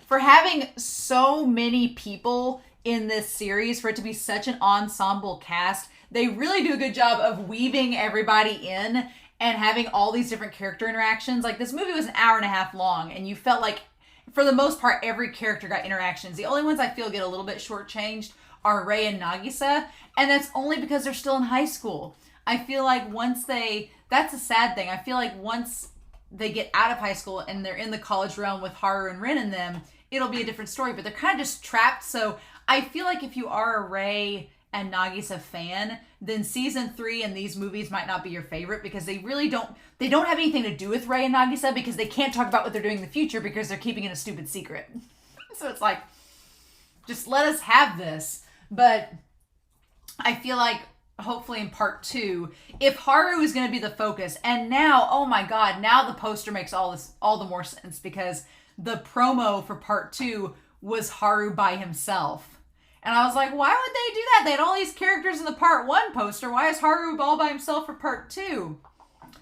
for having so many people in this series, for it to be such an ensemble cast. They really do a good job of weaving everybody in and having all these different character interactions. Like, this movie was an hour and a half long, and you felt like, for the most part, every character got interactions. The only ones I feel get a little bit shortchanged are Rei and Nagisa, and that's only because they're still in high school. I feel like that's a sad thing. I feel like once they get out of high school and they're in the college realm with Haru and Rin and them, it'll be a different story, but they're kind of just trapped, so I feel like if you are a Rei and Nagisa fan, then season 3 and these movies might not be your favorite because they really don't have anything to do with Rei and Nagisa because they can't talk about what they're doing in the future because they're keeping it a stupid secret. So it's like, just let us have this. But I feel like hopefully in part 2, if Haru is going to be the focus, and now, oh my god, now the poster makes all the more sense because the promo for part 2 was Haru by himself. And I was like, why would they do that? They had all these characters in the part 1 poster. Why is Haru all by himself for part 2?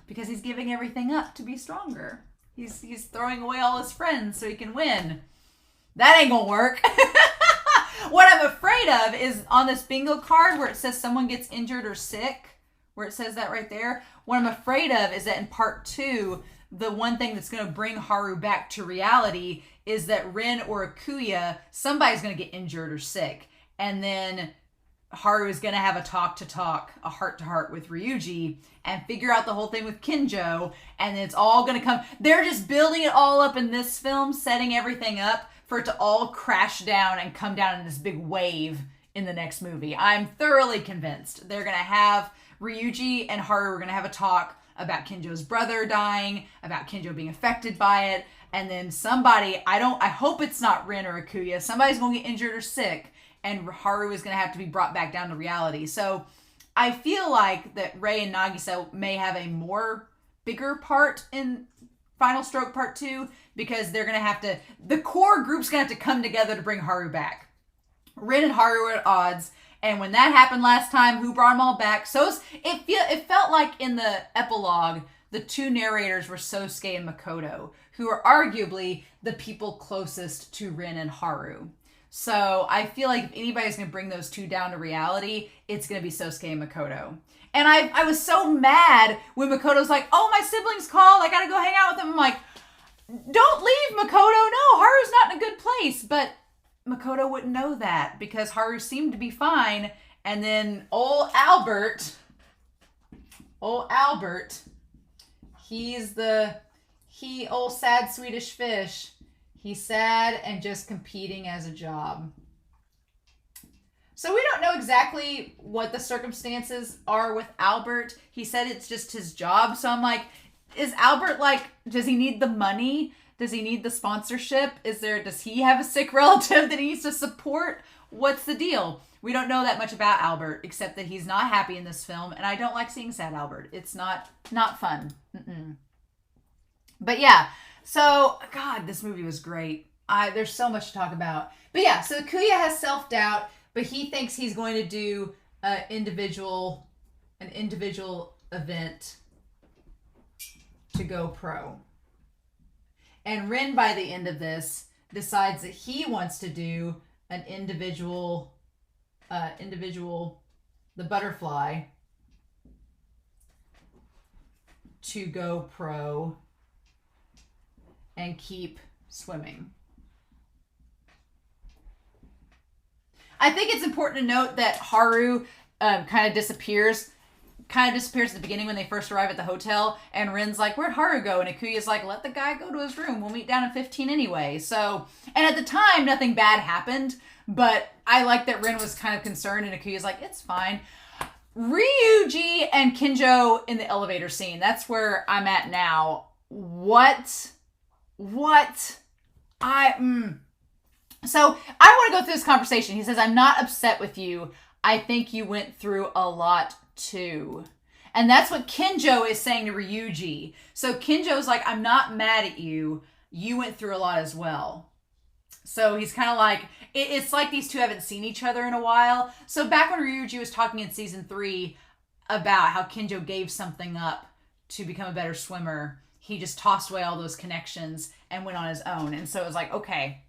Because he's giving everything up to be stronger. He's throwing away all his friends so he can win. That ain't gonna work. What I'm afraid of is on this bingo card where it says someone gets injured or sick, where it says that right there. What I'm afraid of is that in part 2, the one thing that's going to bring Haru back to reality is that Rin or Ikuya, somebody's going to get injured or sick. And then Haru is going to have a a heart-to-heart with Ryuji and figure out the whole thing with Kinjou. And it's all going to come. They're just building it all up in this film, setting everything up for it to all crash down and come down in this big wave in the next movie. I'm thoroughly convinced they're going to have Ryuji and Haru are going to have a talk about Kinjou's brother dying, about Kinjou being affected by it, and then somebody, I hope it's not Rin or Ikuya, somebody's going to get injured or sick, and Haru is going to have to be brought back down to reality. So I feel like that Rei and Nagisa may have a bigger part in Final Stroke Part 2, because they're going to have to, the core group's going to have to come together to bring Haru back. Rin and Haru are at odds, and when that happened last time, who brought them all back? So it felt like in the epilogue, the two narrators were Sousuke and Makoto, who are arguably the people closest to Rin and Haru. So I feel like if anybody's going to bring those two down to reality, it's going to be Sousuke and Makoto. And I was so mad when Makoto's like, oh, my siblings called, I got to go hang out with them. I'm like, don't leave, Makoto. No, Haru's not in a good place. But Makoto wouldn't know that because Haru seemed to be fine. And then old Albert, old sad Swedish Fish. He's sad and just competing as a job. So we don't know exactly what the circumstances are with Albert. He said it's just his job. So I'm like, is Albert like, does he need the money? Does he need the sponsorship? Does he have a sick relative that he needs to support? What's the deal? We don't know that much about Albert, except that he's not happy in this film. And I don't like seeing sad Albert. It's not fun. Mm-mm. But yeah, so, God, this movie was great. There's so much to talk about. But yeah, so Ikuya has self-doubt, but he thinks he's going to do an individual event to go pro. And Rin, by the end of this, decides that he wants to do an individual, the butterfly, to go pro and keep swimming. I think it's important to note that Haru kind of disappears at the beginning when they first arrive at the hotel, and Rin's like, where'd Haru go? And Ikuya's like, let the guy go to his room. We'll meet down in 15 anyway. So, and at the time, nothing bad happened, but I like that Rin was kind of concerned, and Ikuya's like, it's fine. Ryuji and Kinjou in the elevator scene. That's where I'm at now. So I want to go through this conversation. He says, I'm not upset with you. I think you went through a lot too. And that's what Kinjou is saying to Ryuji. So Kinjou's like, I'm not mad at you. You went through a lot as well. So he's kind of like, it's like these two haven't seen each other in a while. So back when Ryuji was talking in season 3 about how Kinjou gave something up to become a better swimmer, he just tossed away all those connections and went on his own. And so it was like, okay,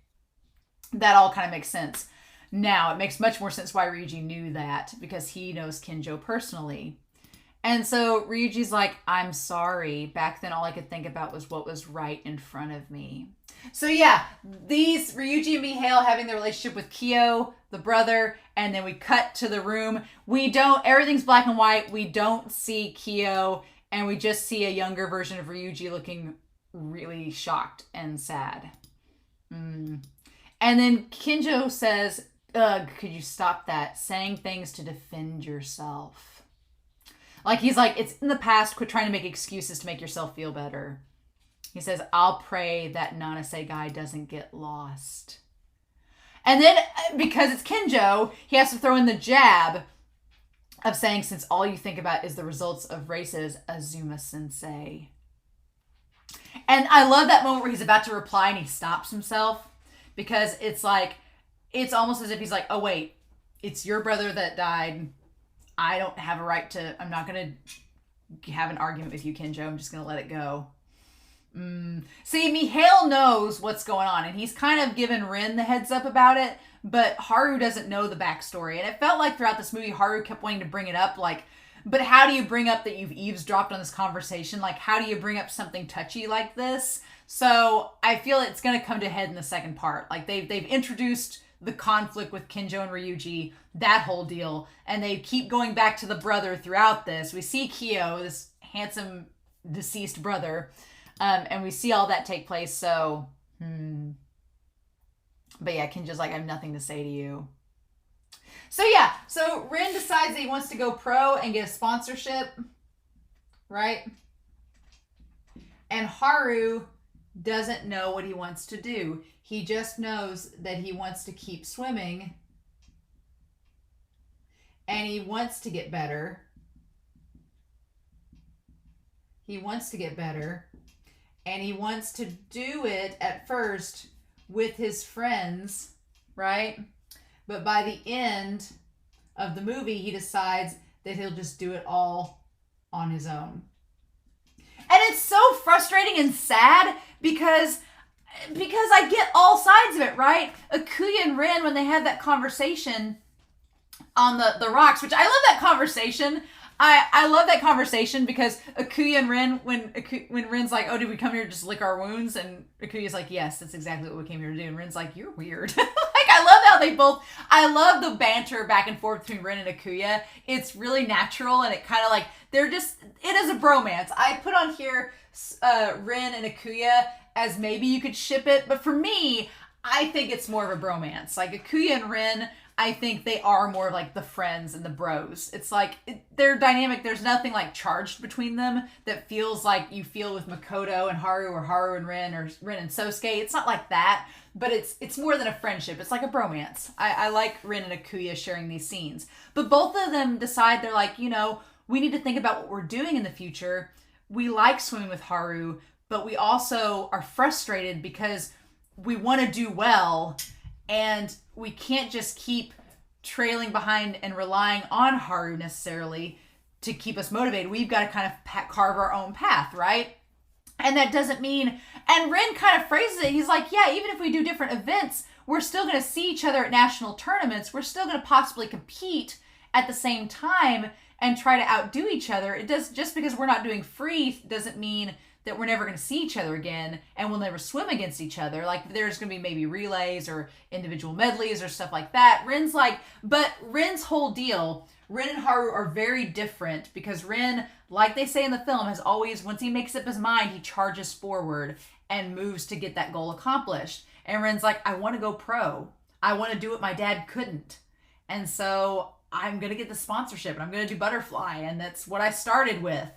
that all kind of makes sense. Now, it makes much more sense why Ryuji knew that, because he knows Kinjou personally. And so Ryuji's like, I'm sorry. Back then, all I could think about was what was right in front of me. So yeah, these Ryuji and Mihail having the relationship with Kyo, the brother, and then we cut to the room. Everything's black and white. We don't see Kyo, and we just see a younger version of Ryuji looking really shocked and sad. And then Kinjou says, ugh, could you stop that? Saying things to defend yourself. Like, he's like, it's in the past, quit trying to make excuses to make yourself feel better. He says, I'll pray that Nanase guy doesn't get lost. And then, because it's Kinjou, he has to throw in the jab of saying, since all you think about is the results of races, Azuma-sensei. And I love that moment where he's about to reply and he stops himself, because it's like, it's almost as if he's like, oh wait, it's your brother that died. I don't have a right to, I'm not going to have an argument with you, Kinjou. I'm just going to let it go. See, Mihail knows what's going on, and he's kind of given Rin the heads up about it, but Haru doesn't know the backstory. And it felt like throughout this movie, Haru kept wanting to bring it up, like, but how do you bring up that you've eavesdropped on this conversation? Like, how do you bring up something touchy like this? So I feel it's going to come to a head in the second part. Like, they've introduced the conflict with Kinjou and Ryuji, that whole deal, and they keep going back to the brother throughout this. We see Kyo, this handsome deceased brother, and we see all that take place, so, But yeah, Kinjou's like, I have nothing to say to you. So yeah, so Rin decides that he wants to go pro and get a sponsorship, right? And Haru doesn't know what he wants to do. He just knows that he wants to keep swimming, and he wants to get better. He wants to get better. And he wants to do it at first with his friends, right? But by the end of the movie, he decides that he'll just do it all on his own. And it's so frustrating and sad because I get all sides of it, right? Ikuya and Rin, when they had that conversation on the rocks, which I love that conversation. I love that conversation because Ikuya and Rin, when Rin's like, oh, did we come here to just lick our wounds? And Akuya's like, yes, that's exactly what we came here to do. And Rin's like, you're weird. Like, I love how I love the banter back and forth between Rin and Ikuya. It's really natural, and it kind of like, it is a bromance. I put on here Rin and Ikuya as maybe you could ship it, but for me, I think it's more of a bromance. Like, Ikuya and Rin, I think they are more like the friends and the bros. It's like, they're dynamic. There's nothing like charged between them that feels like you feel with Makoto and Haru, or Haru and Rin, or Rin and Sousuke. It's not like that, but it's more than a friendship. It's like a bromance. I like Rin and Ikuya sharing these scenes. But both of them decide, they're like, we need to think about what we're doing in the future. We like swimming with Haru, but we also are frustrated because we want to do well, and we can't just keep trailing behind and relying on Haru necessarily to keep us motivated. We've got to kind of carve our own path, right? And that doesn't mean, and Rin kind of phrases it, he's like, yeah, even if we do different events, we're still going to see each other at national tournaments. We're still going to possibly compete at the same time and try to outdo each other. It does, just because we're not doing free doesn't mean that we're never going to see each other again, and we'll never swim against each other. Like, there's going to be maybe relays or individual medleys or stuff like that. Rin's like, but Rin's whole deal, Rin and Haru are very different, because Rin, like they say in the film, has always, once he makes up his mind, he charges forward and moves to get that goal accomplished. And Rin's like, I want to go pro. I want to do what my dad couldn't. And so I'm going to get the sponsorship, and I'm going to do butterfly, and that's what I started with.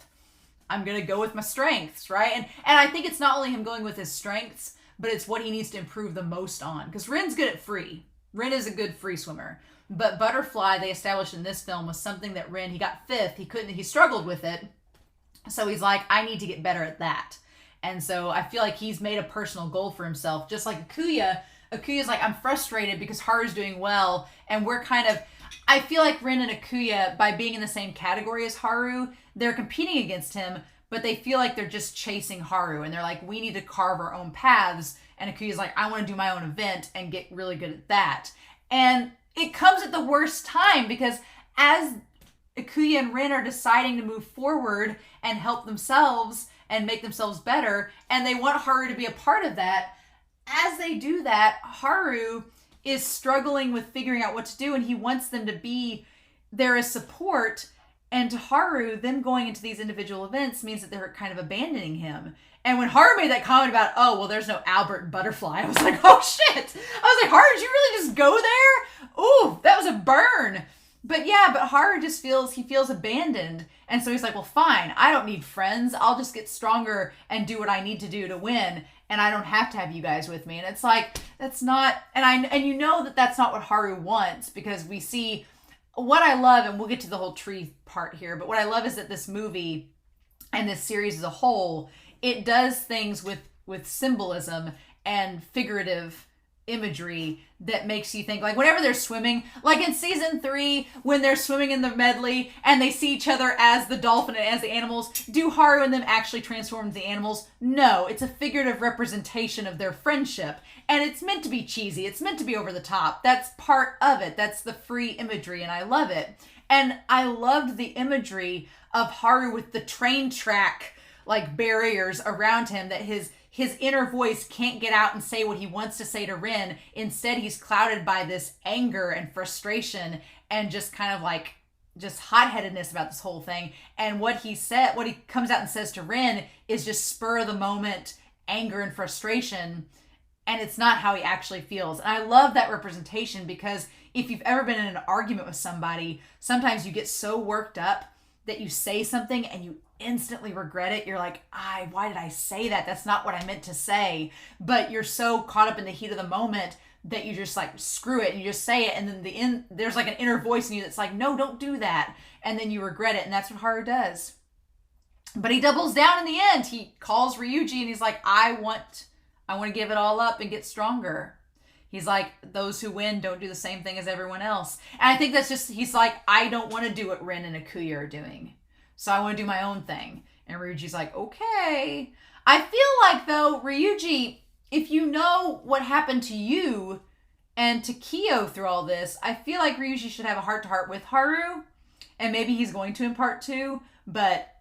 I'm going to go with my strengths, right? And I think it's not only him going with his strengths, but it's what he needs to improve the most on. Because Rin's good at free. Rin is a good free swimmer. But butterfly, they established in this film, was something that Rin, he got fifth. He struggled with it. So he's like, I need to get better at that. And so I feel like he's made a personal goal for himself. Just like Ikuya. Akuya's like, I'm frustrated because Haru's doing well. And we're kind of, I feel like Rin and Ikuya, by being in the same category as Haru, they're competing against him, but they feel like they're just chasing Haru. And they're like, we need to carve our own paths. And Akuya's like, I want to do my own event and get really good at that. And it comes at the worst time, because as Ikuya and Rin are deciding to move forward and help themselves and make themselves better, and they want Haru to be a part of that, as they do that, Haru is struggling with figuring out what to do, and he wants them to be there as support. And to Haru, them going into these individual events means that they're kind of abandoning him. And when Haru made that comment about, oh, well, there's no Albert Butterfly, I was like, oh, shit. I was like, Haru, did you really just go there? Ooh, that was a burn. But yeah, but Haru just feels abandoned. And so he's like, well, fine. I don't need friends. I'll just get stronger and do what I need to do to win. And I don't have to have you guys with me. And it's like, that's not, and you know that that's not what Haru wants, because we see what I love, and we'll get to the whole tree part here, but what I love is that this movie and this series as a whole, it does things with symbolism and figurative imagery that makes you think, like whenever they're swimming, like in season 3 when they're swimming in the medley and they see each other as the dolphin and as the animals, do Haru and them actually transform into the animals? No, it's a figurative representation of their friendship, and it's meant to be cheesy, it's meant to be over the top. That's part of it. That's the free imagery, and I love it. And I loved the imagery of Haru with the train track like barriers around him, that his inner voice can't get out and say what he wants to say to Rin. Instead, he's clouded by this anger and frustration and just kind of like just hot-headedness about this whole thing. And what he comes out and says to Rin is just spur of the moment anger and frustration. And it's not how he actually feels. And I love that representation, because if you've ever been in an argument with somebody, sometimes you get so worked up that you say something and you instantly regret it. You're like, why did I say that? That's not what I meant to say. But you're so caught up in the heat of the moment that you just like, screw it, and you just say it. And then there's like an inner voice in you that's like, no, don't do that. And then you regret it. And that's what Haru does. But he doubles down in the end. He calls Ryuji and he's like, I want to give it all up and get stronger. He's like, those who win don't do the same thing as everyone else. And I think that's just, he's like, I don't want to do what Rin and Ikuya are doing, so I want to do my own thing. And Ryuji's like, okay. I feel like, though, Ryuji, if you know what happened to you and to Kyo through all this, I feel like Ryuji should have a heart-to-heart with Haru. And maybe he's going to in part 2. But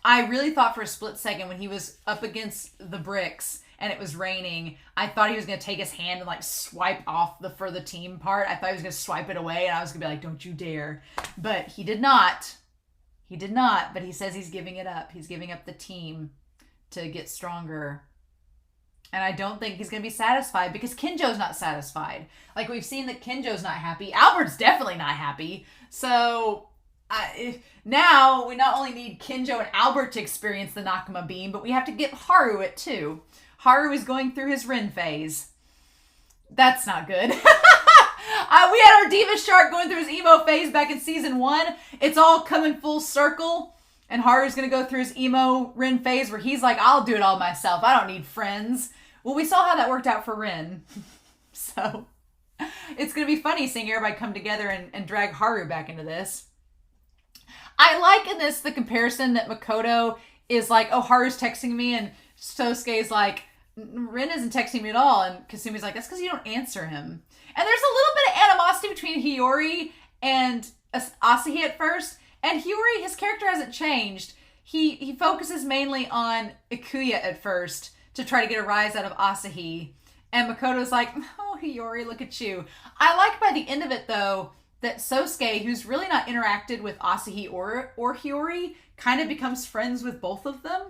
I really thought for a split second when he was up against the bricks and it was raining, I thought he was going to take his hand and like swipe off for the team part. I thought he was going to swipe it away, and I was going to be like, don't you dare. But he did not. He did not, but he says he's giving it up. He's giving up the team to get stronger. And I don't think he's going to be satisfied, because Kinjou's not satisfied. Like, we've seen that Kinjou's not happy. Albert's definitely not happy. So now we not only need Kinjou and Albert to experience the Nakama beam, but we have to get Haru it too. Haru is going through his Rin phase. That's not good. We had our Diva Shark going through his emo phase back in season 1. It's all coming full circle. And Haru's going to go through his emo Rin phase where he's like, I'll do it all myself. I don't need friends. Well, we saw how that worked out for Rin. So it's going to be funny seeing everybody come together and drag Haru back into this. I like in this the comparison that Makoto is like, oh, Haru's texting me, and Sousuke's like, Rin isn't texting me at all. And Kasumi's like, that's because you don't answer him. And there's a little bit of animosity between Hiyori and Asahi at first. And Hiyori, his character hasn't changed. He focuses mainly on Ikuya at first to try to get a rise out of Asahi. And Makoto's like, oh, Hiyori, look at you. I like by the end of it, though, that Sousuke, who's really not interacted with Asahi or Hiyori, kind of becomes friends with both of them.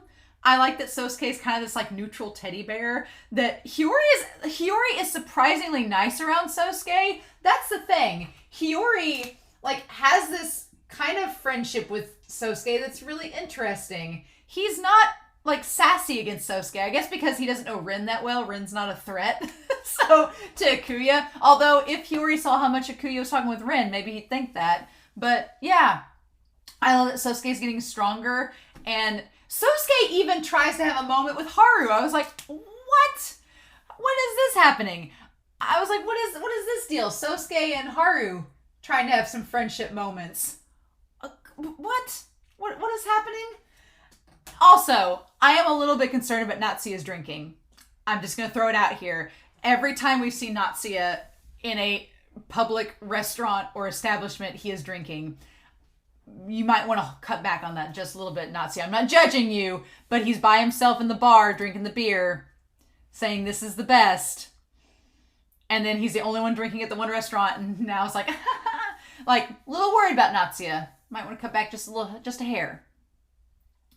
I like that Sousuke is kind of this like neutral teddy bear. That Hiyori is surprisingly nice around Sousuke. That's the thing. Hiyori like has this kind of friendship with Sousuke that's really interesting. He's not like sassy against Sousuke. I guess because he doesn't know Rin that well. Rin's not a threat. So to Ikuya. Although if Hiyori saw how much Ikuya was talking with Rin, maybe he'd think that. But yeah. I love that Sousuke's getting stronger, and Sousuke even tries to have a moment with Haru. I was like, what? When is this happening? I was like, what is this deal? Sousuke and Haru trying to have some friendship moments. What? What is happening? Also, I am a little bit concerned about Natsuya's drinking. I'm just going to throw it out here. Every time we've seen Natsuya in a public restaurant or establishment, he is drinking. You might want to cut back on that just a little bit, Natsuya. I'm not judging you, but he's by himself in the bar drinking the beer, saying this is the best. And then he's the only one drinking at the one restaurant, and now it's like, like, a little worried about Natsuya. Might want to cut back just a hair.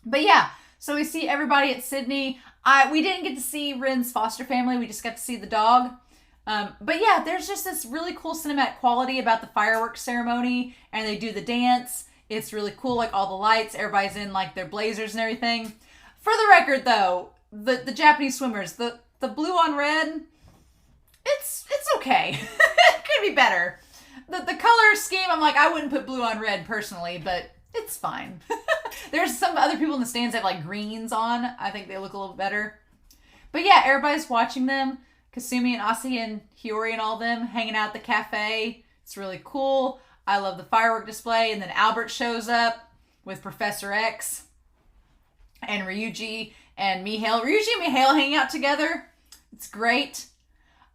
But yeah, so we see everybody at Sydney. We didn't get to see Rin's foster family. We just got to see the dog. But yeah, there's just this really cool cinematic quality about the fireworks ceremony, and they do the dance. It's really cool, like all the lights. Everybody's in like their blazers and everything. For the record, though, the Japanese swimmers, the blue on red, it's okay. It could be better. The color scheme, I'm like, I wouldn't put blue on red personally, but it's fine. There's some other people in the stands that have like greens on. I think they look a little better. But yeah, everybody's watching them. Kasumi and Asahi and Hiyori and all of them hanging out at the cafe. It's really cool. I love the firework display. And then Albert shows up with Professor X and Ryuji and Mihail. Ryuji and Mihail hanging out together. It's great.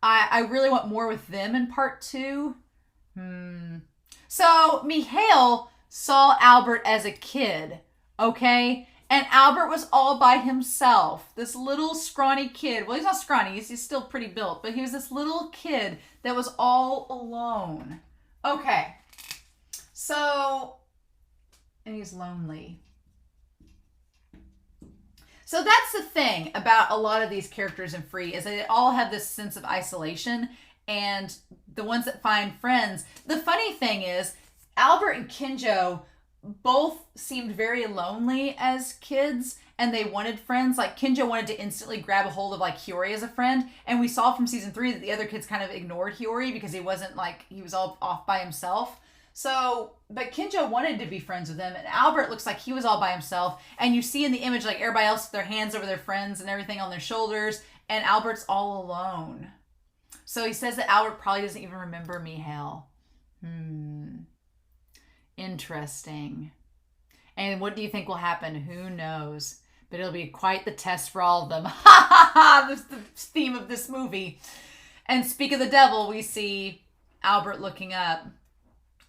I really want more with them in part 2. So Mihail saw Albert as a kid, okay? And Albert was all by himself. This little scrawny kid. Well, he's not scrawny. He's still pretty built. But he was this little kid that was all alone. Okay. So, and he's lonely. So that's the thing about a lot of these characters in Free is that they all have this sense of isolation. And the ones that find friends. The funny thing is, Albert and Kinjou both seemed very lonely as kids, and they wanted friends. Like, Kinjou wanted to instantly grab a hold of, like, Hiyori as a friend, and we saw from season 3 that the other kids kind of ignored Hiyori because he wasn't, like, he was all off by himself. So, but Kinjou wanted to be friends with them, and Albert looks like he was all by himself, and you see in the image, like, everybody else with their hands over their friends and everything on their shoulders, and Albert's all alone. So he says that Albert probably doesn't even remember Mihail. Interesting. And what do you think will happen? Who knows? But it'll be quite the test for all of them. Ha ha ha! That's the theme of this movie. And speak of the devil, we see Albert looking up.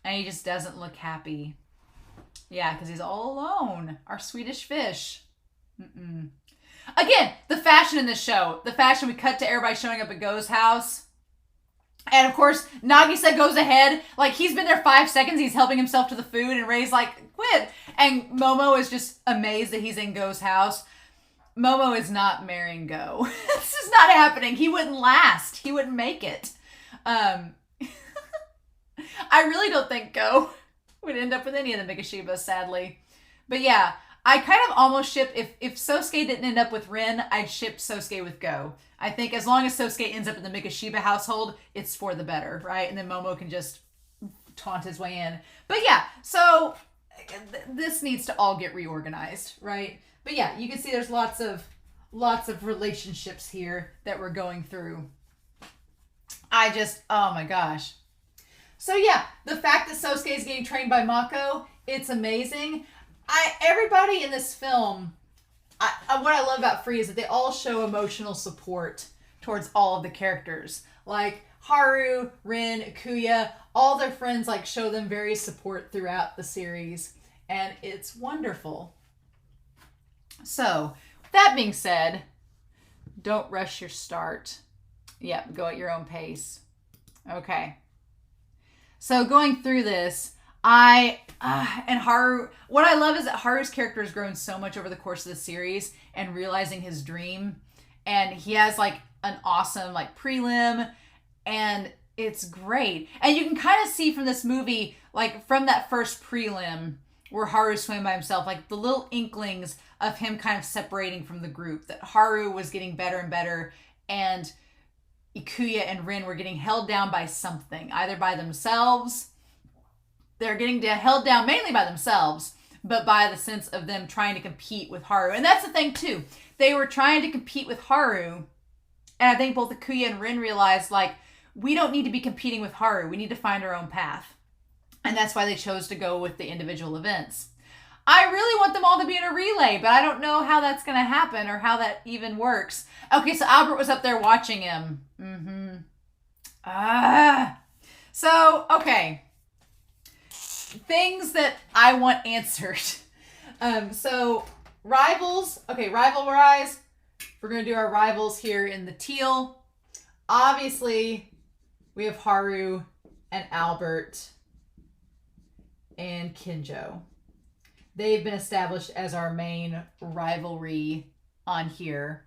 And he just doesn't look happy. Yeah, because he's all alone. Our Swedish Fish. Again, the fashion in this show. The fashion, we cut to everybody showing up at Go's house. And of course, Nagisa goes ahead. Like, he's been there 5 seconds. He's helping himself to the food. And Rei's like, quit. And Momo is just amazed that he's in Go's house. Momo is not marrying Go. This is not happening. He wouldn't last. He wouldn't make it. I really don't think Go would end up with any of the Mikashibas, sadly. But yeah, I kind of almost ship, if Sousuke didn't end up with Rin, I'd ship Sousuke with Go. I think as long as Sousuke ends up in the Mikashiba household, it's for the better, right? And then Momo can just taunt his way in. But yeah, so this needs to all get reorganized, right? But yeah, you can see there's lots of relationships here that we're going through. Oh my gosh. So yeah, the fact that Sousuke is getting trained by Mako, it's amazing. Everybody in this film, what I love about Free is that they all show emotional support towards all of the characters. Like Haru, Rin, Ikuya, all their friends like show them various support throughout the series. And it's wonderful. So, that being said, don't rush your start. Yep, go at your own pace. Okay. So going through this, and Haru, what I love is that Haru's character has grown so much over the course of the series and realizing his dream. And he has like an awesome like prelim and it's great. And you can kind of see from this movie, like from that first prelim where Haru swam by himself, like the little inklings of him kind of separating from the group, that Haru was getting better and better and Ikuya and Rin were getting held down by something, either by themselves. They're getting held down mainly by themselves, but by the sense of them trying to compete with Haru. And that's the thing too. They were trying to compete with Haru. And I think both Ikuya and Rin realized, like, we don't need to be competing with Haru. We need to find our own path. And that's why they chose to go with the individual events. I really want them all to be in a relay, but I don't know how that's going to happen or how that even works. Okay, so Albert was up there watching him. So, okay. Things that I want answered. So, rivals. Okay, rival-wise, we're going to do our rivals here in the teal. Obviously, we have Haru and Albert and Kinjou. They've been established as our main rivalry on here.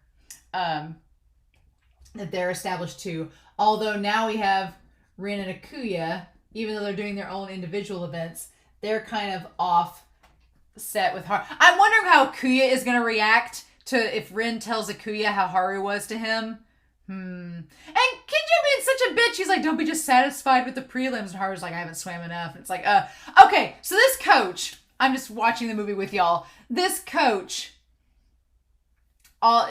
That they're established too. Although now we have Rin and Ikuya, even though they're doing their own individual events, they're kind of offset with Haru. I'm wondering how Ikuya is going to react to if Rin tells Ikuya how Haru was to him. And Kinjou being such a bitch, he's like, don't be just satisfied with the prelims. And Haru's like, I haven't swam enough. And it's like, okay, so this coach, I'm just watching the movie with y'all. This coach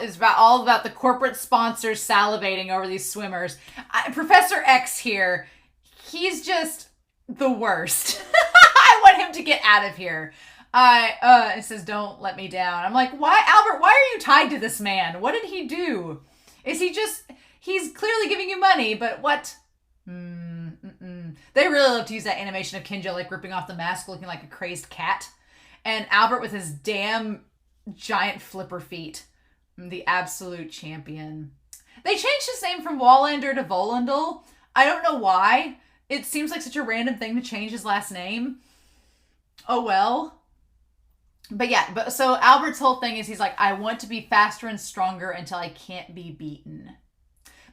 is all about the corporate sponsors salivating over these swimmers. Professor X here, he's just the worst. I want him to get out of here. It says, don't let me down. I'm like, why, Albert, why are you tied to this man? What did he do? Is he just, he's clearly giving you money, but what? They really love to use that animation of Kinjou like ripping off the mask looking like a crazed cat. And Albert with his damn giant flipper feet. The absolute champion. They changed his name from Wallander to Volendal. I don't know why. It seems like such a random thing to change his last name. Oh well. But yeah, so Albert's whole thing is he's like, I want to be faster and stronger until I can't be beaten.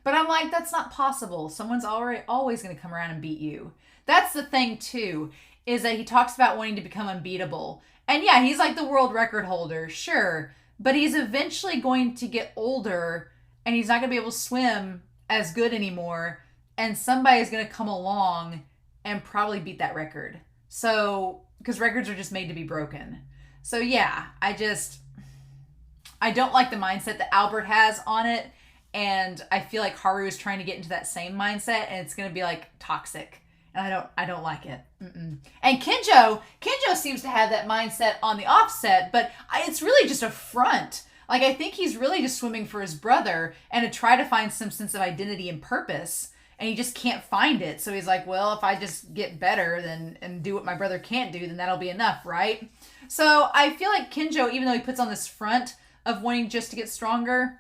But I'm like, that's not possible. Someone's always going to come around and beat you. That's the thing too, is that he talks about wanting to become unbeatable. And yeah, he's like the world record holder, sure. But he's eventually going to get older and he's not going to be able to swim as good anymore. And somebody's going to come along and probably beat that record. So, because records are just made to be broken. So yeah, I don't like the mindset that Albert has on it. And I feel like Haru is trying to get into that same mindset and it's going to be like toxic. And I don't like it. And Kinjou seems to have that mindset on the offset, but it's really just a front. Like, I think he's really just swimming for his brother and to try to find some sense of identity and purpose. And he just can't find it. So he's like, well, if I just get better and do what my brother can't do, then that'll be enough, right? So I feel like Kinjou, even though he puts on this front of wanting just to get stronger,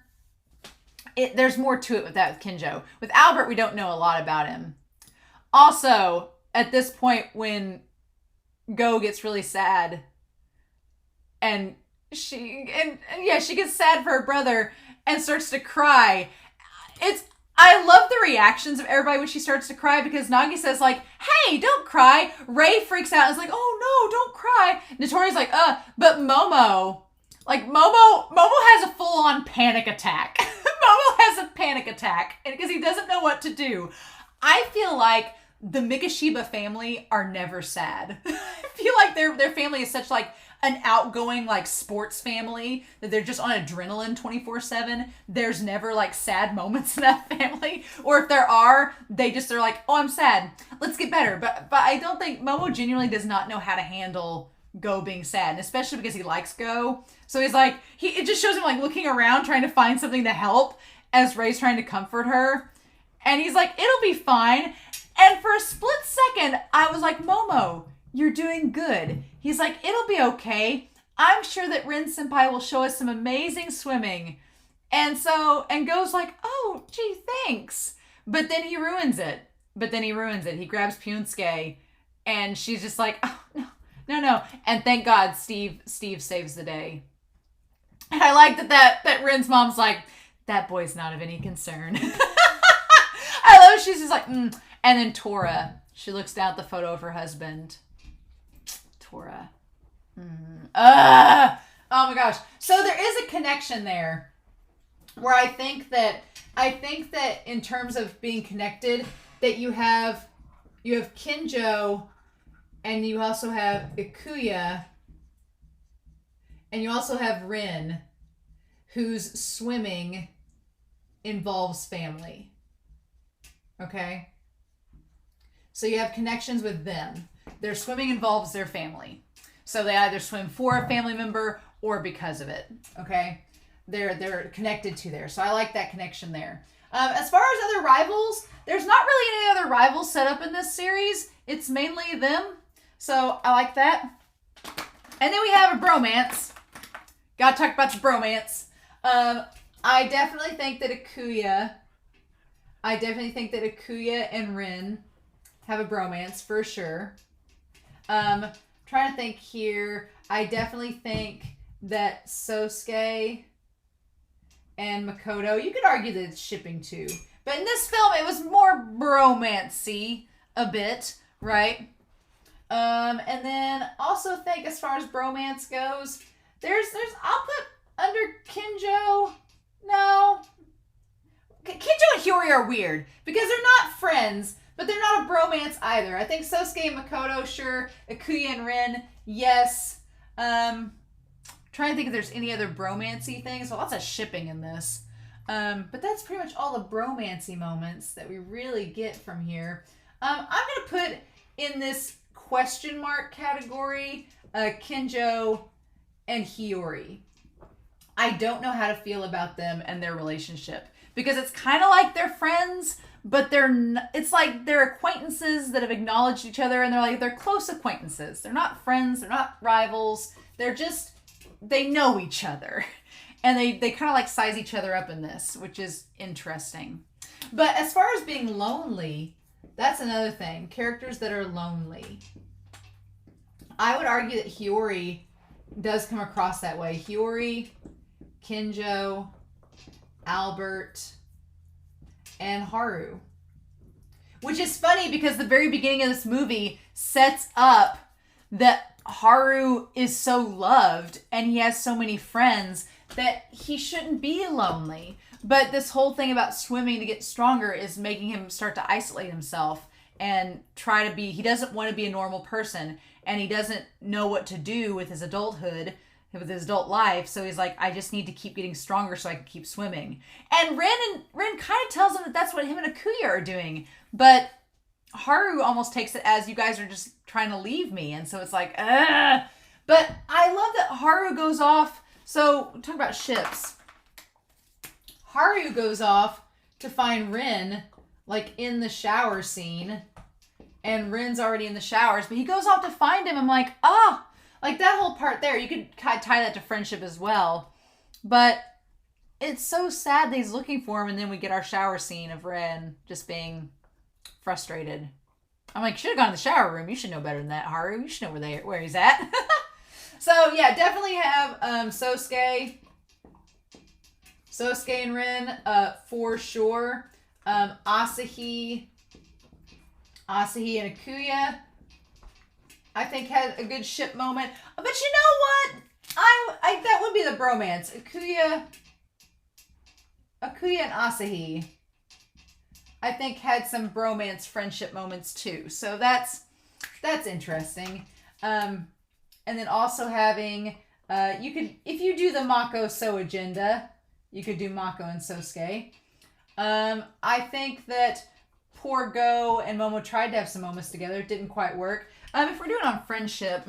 there's more to it with that with Kinjou. With Albert, we don't know a lot about him. Also, at this point when Go gets really sad and she gets sad for her brother and starts to cry. I love the reactions of everybody when she starts to cry because Nagisa's like, hey, don't cry. Rei freaks out and is like, oh no, don't cry. Notori's like, but Momo has a full-on panic attack. Momo has a panic attack because he doesn't know what to do. I feel like the Mikashiba family are never sad. I feel like their family is such like an outgoing like sports family that they're just on adrenaline 24/7. There's never like sad moments in that family. Or if there are, they're like, oh, I'm sad. Let's get better. But I don't think Momo genuinely does not know how to handle Go being sad, and especially because he likes Go. So he's like, it just shows him like looking around trying to find something to help as Rei's trying to comfort her. And he's like, it'll be fine. And for a split second, I was like, Momo, you're doing good. He's like, it'll be okay. I'm sure that Rin Senpai will show us some amazing swimming. And Go's like, oh, gee, thanks. But then he ruins it. He grabs Pyunsuke and she's just like, oh, no. And thank God Steve saves the day. And I like that Rin's mom's like, that boy's not of any concern. I love she's just like, And then Tora, she looks down at the photo of her husband. Tora. Oh my gosh. So there is a connection there where I think that in terms of being connected, that you have Kinjou and you also have Ikuya and you also have Rin, whose swimming involves family. Okay? So you have connections with them. Their swimming involves their family. So they either swim for a family member or because of it. Okay? They're connected to there. So I like that connection there. As far as other rivals, there's not really any other rivals set up in this series. It's mainly them. So I like that. And then we have a bromance. Gotta talk about the bromance. I definitely think that Ikuya and Rin have a bromance for sure. Trying to think here. I definitely think that Sousuke and Makoto, you could argue that it's shipping too. But in this film, it was more bromance-y a bit, right? And then also think as far as bromance goes, there's I'll put under Kinjou. No. Kinjou and Hiyori are weird because they're not friends, but they're not a bromance either. I think Sousuke and Makoto, sure. Ikuya and Rin, yes. Trying to think if there's any other bromance-y things. Well, lots of shipping in this. But that's pretty much all the bromance-y moments that we really get from here. I'm going to put in this question mark category Kinjou and Hiyori. I don't know how to feel about them and their relationship because it's kind of like they're friends, but it's like they're acquaintances that have acknowledged each other, and they're close acquaintances. They're not friends, they're not rivals. They know each other. And they kind of like size each other up in this, which is interesting. But as far as being lonely, that's another thing. Characters that are lonely. I would argue that Hiyori does come across that way. Hiyori, Kinjou, Albert, and Haru. Which is funny because the very beginning of this movie sets up that Haru is so loved and he has so many friends that he shouldn't be lonely. But this whole thing about swimming to get stronger is making him start to isolate himself and he doesn't want to be a normal person, and he doesn't know what to do with his adulthood, with his adult life. So he's like, I just need to keep getting stronger so I can keep swimming. And Rin kind of tells him that that's what him and Ikuya are doing. But Haru almost takes it as, you guys are just trying to leave me. And so it's like, ugh. But I love that Haru goes off. So talk about ships. Haru goes off to find Rin, like in the shower scene. And Rin's already in the showers, but he goes off to find him. I'm like, like that whole part there. You could tie that to friendship as well. But it's so sad that he's looking for him, and then we get our shower scene of Rin just being frustrated. I'm like, should have gone to the shower room. You should know better than that, Haru. You should know where he's at. So yeah, definitely have Sousuke and Rin for sure. Asahi and Ikuya, I think, had a good ship moment. But you know what? I that would be the bromance. Ikuya and Asahi, I think, had some bromance friendship moments too. So that's interesting. And then also having you could, if you do the Mako So agenda, you could do Mako and Sousuke. I think that Poor Go and Momo tried to have some moments together. It didn't quite work. If we're doing on friendship,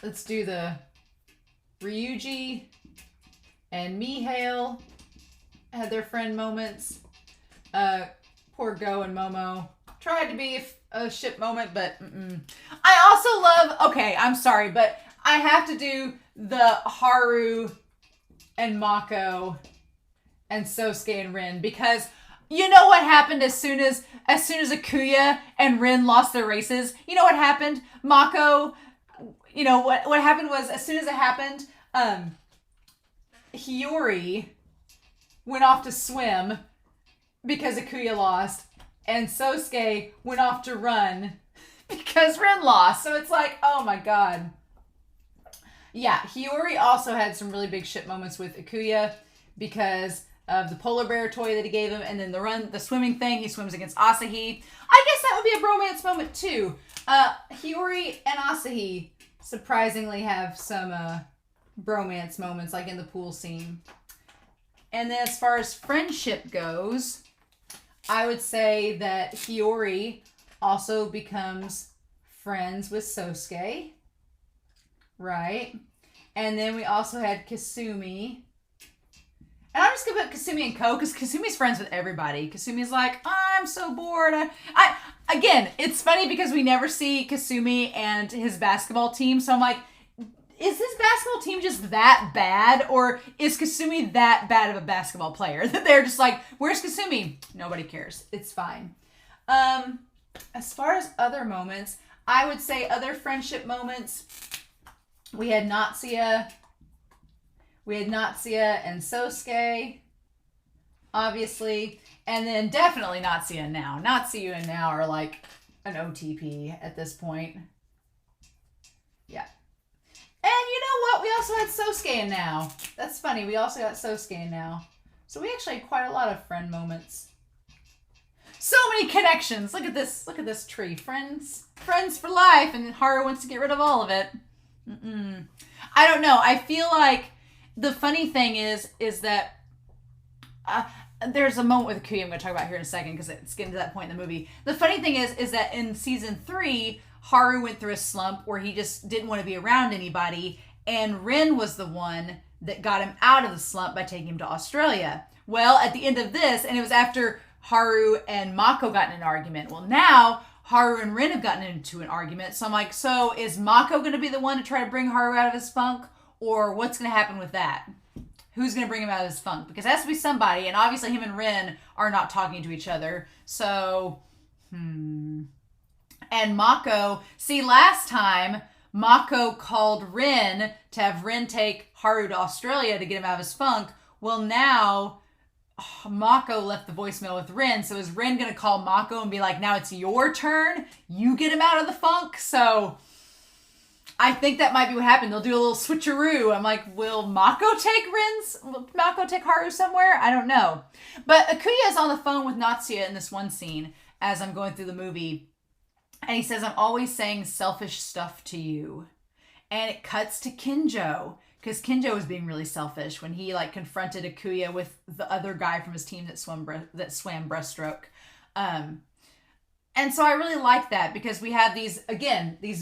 let's do the Ryuji and Mihail had their friend moments. Poor Go and Momo tried to be a ship moment, but I also love, okay, I'm sorry, but I have to do the Haru and Mako and Sousuke and Rin, because you know what happened as soon as Ikuya and Rin lost their races? You know what happened? Mako, you know, what happened was, as soon as it happened, Hiyori went off to swim because Ikuya lost, and Sousuke went off to run because Rin lost. So it's like, oh my god. Yeah, Hiyori also had some really big ship moments with Ikuya because of the polar bear toy that he gave him, and then the swimming thing, he swims against Asahi. I guess that would be a bromance moment too. Hiyori and Asahi surprisingly have some bromance moments, like in the pool scene. And then as far as friendship goes, I would say that Hiyori also becomes friends with Sousuke, right? And then we also had Kasumi. And I'm just going to put Kasumi and Ko, because Kasumi's friends with everybody. Kasumi's like, I'm so bored. Again, it's funny because we never see Kasumi and his basketball team. So I'm like, is his basketball team just that bad? Or is Kasumi that bad of a basketball player that they're just like, where's Kasumi? Nobody cares. It's fine. As far as other moments, I would say other friendship moments. We had Natsuya and Sousuke, obviously. And then definitely Natsuya and Now. Natsuya and Now are like an OTP at this point. Yeah. And you know what? We also had Sousuke and Now. That's funny. We also got Sousuke and Now. So we actually had quite a lot of friend moments. So many connections. Look at this. Look at this tree. Friends for life. And Haru wants to get rid of all of it. I don't know. I feel like the funny thing is that there's a moment with Ikuya I'm going to talk about here in a second because it's getting to that point in the movie. The funny thing is that in season 3, Haru went through a slump where he just didn't want to be around anybody, and Rin was the one that got him out of the slump by taking him to Australia. Well, at the end of this, and it was after Haru and Mako got in an argument. Well, now Haru and Rin have gotten into an argument. So I'm like, so is Mako going to be the one to try to bring Haru out of his funk? Or what's going to happen with that? Who's going to bring him out of his funk? Because it has to be somebody. And obviously him and Rin are not talking to each other. So, And Mako, see, last time Mako called Rin to have Rin take Haru to Australia to get him out of his funk. Well, now Mako left the voicemail with Rin. So is Rin going to call Mako and be like, now it's your turn? You get him out of the funk? So I think that might be what happened. They'll do a little switcheroo. I'm like, will Mako take Haru somewhere? I don't know. But Ikuya is on the phone with Natsuya in this one scene as I'm going through the movie. And he says, I'm always saying selfish stuff to you. And it cuts to Kinjou. Because Kinjou was being really selfish when he like confronted Ikuya with the other guy from his team that swam breaststroke. And so I really like that because we have these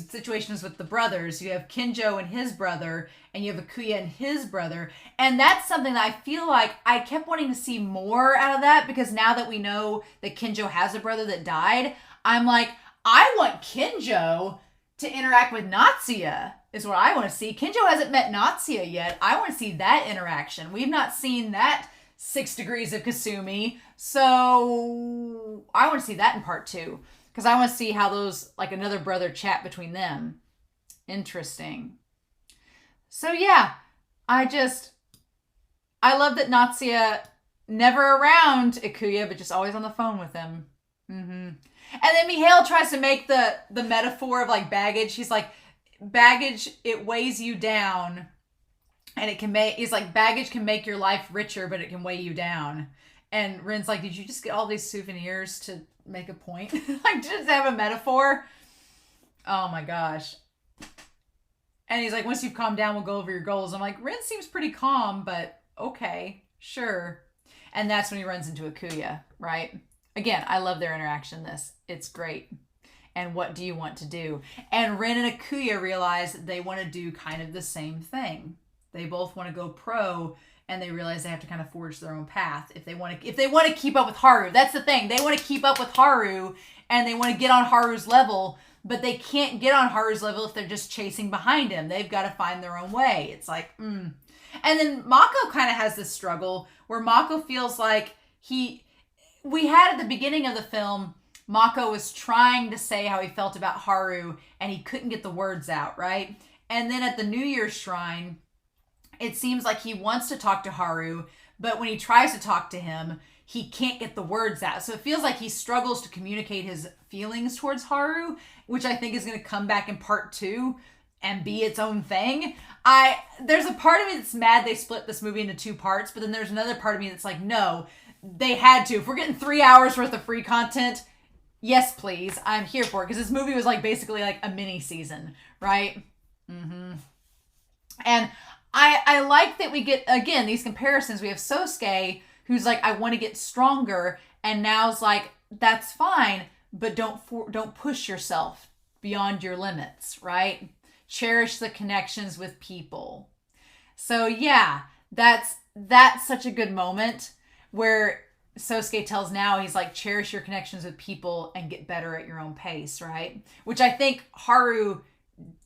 situations with the brothers. You have Kinjou and his brother, and you have Ikuya and his brother. And that's something that I feel like I kept wanting to see more out of that, because now that we know that Kinjou has a brother that died, I'm like, I want Kinjou to interact with Natsuya is what I want to see. Kinjou hasn't met Natsuya yet. I want to see that interaction. We've not seen that 6 degrees of Kasumi. So I want to see that in part 2. Because I want to see how those, like another brother chat between them. Interesting. So yeah, I love that Natsuya never around Ikuya, but just always on the phone with him. And then Mihail tries to make the metaphor of like baggage. He's like, baggage, it weighs you down. And he's like, baggage can make your life richer, but it can weigh you down. And Rin's like, did you just get all these souvenirs to make a point? Like, just have a metaphor? Oh my gosh. And he's like, once you've calmed down, we'll go over your goals. I'm like, Rin seems pretty calm, but okay, sure. And that's when he runs into Ikuya, right? Again, I love their interaction in this. It's great. And what do you want to do? And Rin and Ikuya realize that they want to do kind of the same thing. They both want to go pro, and they realize they have to kind of forge their own path if they want to keep up with Haru. That's the thing. They want to keep up with Haru, and they want to get on Haru's level, but they can't get on Haru's level if they're just chasing behind him. They've got to find their own way. It's like, And then Mako kind of has this struggle where Mako feels like we had at the beginning of the film, Mako was trying to say how he felt about Haru, and he couldn't get the words out, right? And then at the New Year's Shrine, it seems like he wants to talk to Haru, but when he tries to talk to him, he can't get the words out. So it feels like he struggles to communicate his feelings towards Haru, which I think is going to come back in part 2 and be its own thing. There's a part of me that's mad they split this movie into 2 parts, but then there's another part of me that's like, no, they had to. If we're getting 3 hours worth of free content, yes, please. I'm here for it. Because this movie was like basically like a mini season, right? And I like that we get, again, these comparisons. We have Sousuke, who's like, I want to get stronger. And now's like, that's fine, but don't push yourself beyond your limits, right? Cherish the connections with people. So yeah, that's such a good moment where Sousuke tells Now, he's like, cherish your connections with people and get better at your own pace, right? Which I think Haru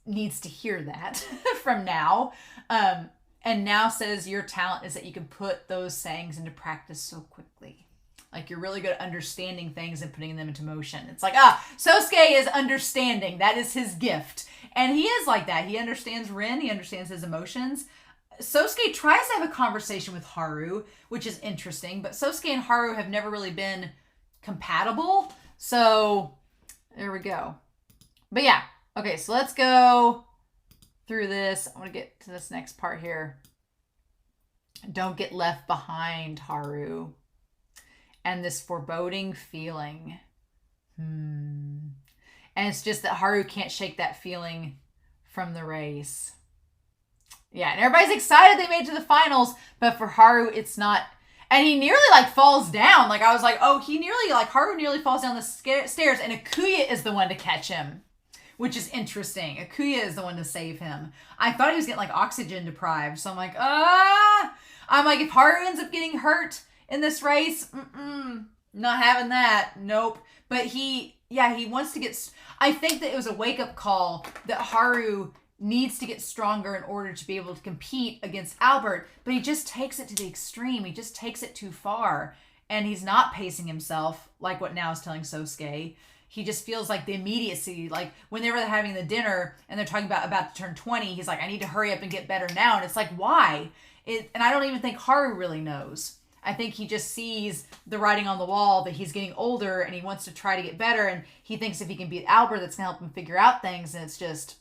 needs to hear that from Now. And Now says your talent is that you can put those sayings into practice so quickly. Like, you're really good at understanding things and putting them into motion. It's like, Sousuke is understanding. That is his gift. And he is like that. He understands Rin. He understands his emotions. Sousuke tries to have a conversation with Haru, which is interesting. But Sousuke and Haru have never really been compatible. So, there we go. But yeah. Okay, so let's go through this. I want to get to this next part here. Don't get left behind, Haru. And this foreboding feeling. And it's just that Haru can't shake that feeling from the race. Yeah, and everybody's excited they made it to the finals, but for Haru, it's not. And he nearly, like, falls down. Like, I was like, oh, Haru nearly falls down the stairs, and Ikuya is the one to catch him, which is interesting. Ikuya is the one to save him. I thought he was getting, like, oxygen deprived, so I'm like, I'm like, if Haru ends up getting hurt in this race, not having that. Nope. But he wants to get, I think that it was a wake-up call that Haru needs to get stronger in order to be able to compete against Albert, but he just takes it to the extreme. He just takes it too far, and he's not pacing himself like what Now is telling Sousuke. He just feels like the immediacy, like when they were having the dinner and they're talking about to turn 20, he's like, I need to hurry up and get better now. And it's like, why? And I don't even think Haru really knows. I think he just sees the writing on the wall that he's getting older and he wants to try to get better. And he thinks if he can beat Albert, that's going to help him figure out things. And it's just,